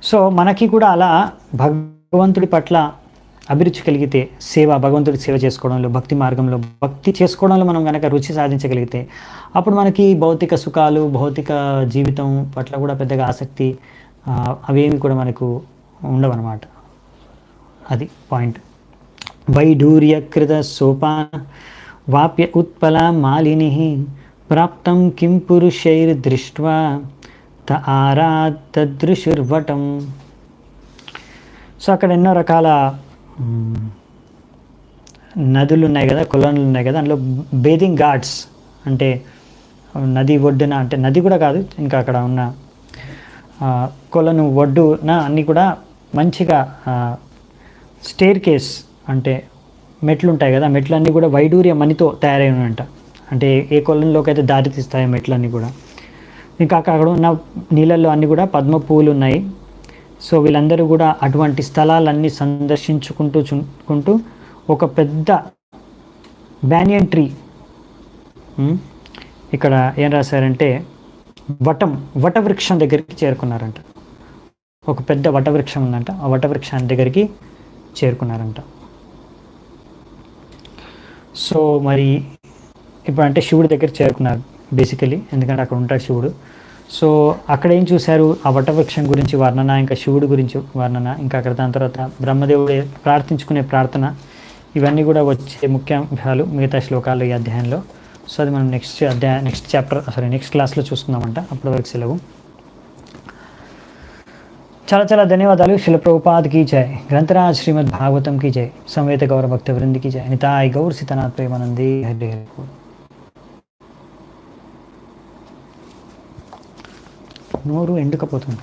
సో మనకి కూడా అలా భగవంతుడి పట్ల అభిరుచి కలిగితే, భగవంతుడి సేవ చేసుకోవడంలో, భక్తి మార్గంలో భక్తి చేసుకోవడంలో మనం కనుక రుచి సాధించగలిగితే అప్పుడు మనకి భౌతిక సుఖాలు, భౌతిక జీవితం పట్ల కూడా పెద్దగా ఆసక్తి అవేమి కూడా మనకు ఉండవన్నమాట. అది పాయింట్. వైఢూర్యకృత సోపాన వాప్య ఉత్పల మాలిని ప్రాప్తం కిం పురుషైర్ దృష్ట్వా ఆరాతదృశుర్వటం. సో అక్కడ ఎన్నో రకాల నదులు ఉన్నాయి కదా, కొలనులు ఉన్నాయి కదా, అందులో బేదింగ్ ఘాట్స్ అంటే నది ఒడ్డున, అంటే నది కూడా కాదు, ఇంకా అక్కడ ఉన్న కొలను ఒడ్డున అన్నీ కూడా మంచిగా స్టేర్ కేస్ అంటే మెట్లు ఉంటాయి కదా, మెట్లన్నీ కూడా వైడూర్య మణితో తయారైనంట. అంటే ఏ కొలంలోకి అయితే దారి తీస్తాయి మెట్లన్నీ కూడా. ఇంకా అక్కడ ఉన్న నీళ్ళల్లో అన్నీ కూడా పద్మ పువ్వులు ఉన్నాయి. సో వీళ్ళందరూ కూడా అటువంటి స్థలాలన్నీ సందర్శించుకుంటూ ఒక పెద్ద బ్యానియన్ ట్రీ, ఇక్కడ ఏం రాశారంటే వటవృక్షం దగ్గరికి చేరుకున్నారంట. ఒక పెద్ద వటవృక్షం ఉందంట, ఆ వటవృక్షాన్ని దగ్గరికి చేరుకున్నారంట. సో మరి ఇప్పుడు అంటే శివుడి దగ్గర చేరుకున్నారు బేసికలీ, ఎందుకంటే అక్కడ ఉంటాడు శివుడు. సో అక్కడ ఏం చూశారు, ఆ వటవృక్షం గురించి వర్ణన, ఇంకా శివుడి గురించి వర్ణన, ఇంకా అక్కడ దాని తర్వాత బ్రహ్మదేవుడు ప్రార్థించుకునే ప్రార్థన, ఇవన్నీ కూడా వచ్చే ముఖ్యాంశాలు మిగతా శ్లోకాలు ఈ అధ్యాయంలో. సో అది మనం నెక్స్ట్ క్లాస్లో చూసుకుందామంట. అప్పటి వరకు సెలవు. చాలా చాలా ధన్యవాదాలు. శిల ప్రభుపాద్ కీ జై, గ్రంథరాజ్ శ్రీమద్ భాగవతం కీ జై, సమవేత గౌర భక్త వృంది కీ జై, నితాయ్ గౌర్ సీతనాథ్ ప్రేమానందే హరి హరి. నోరు ఎండుకపోతుంది.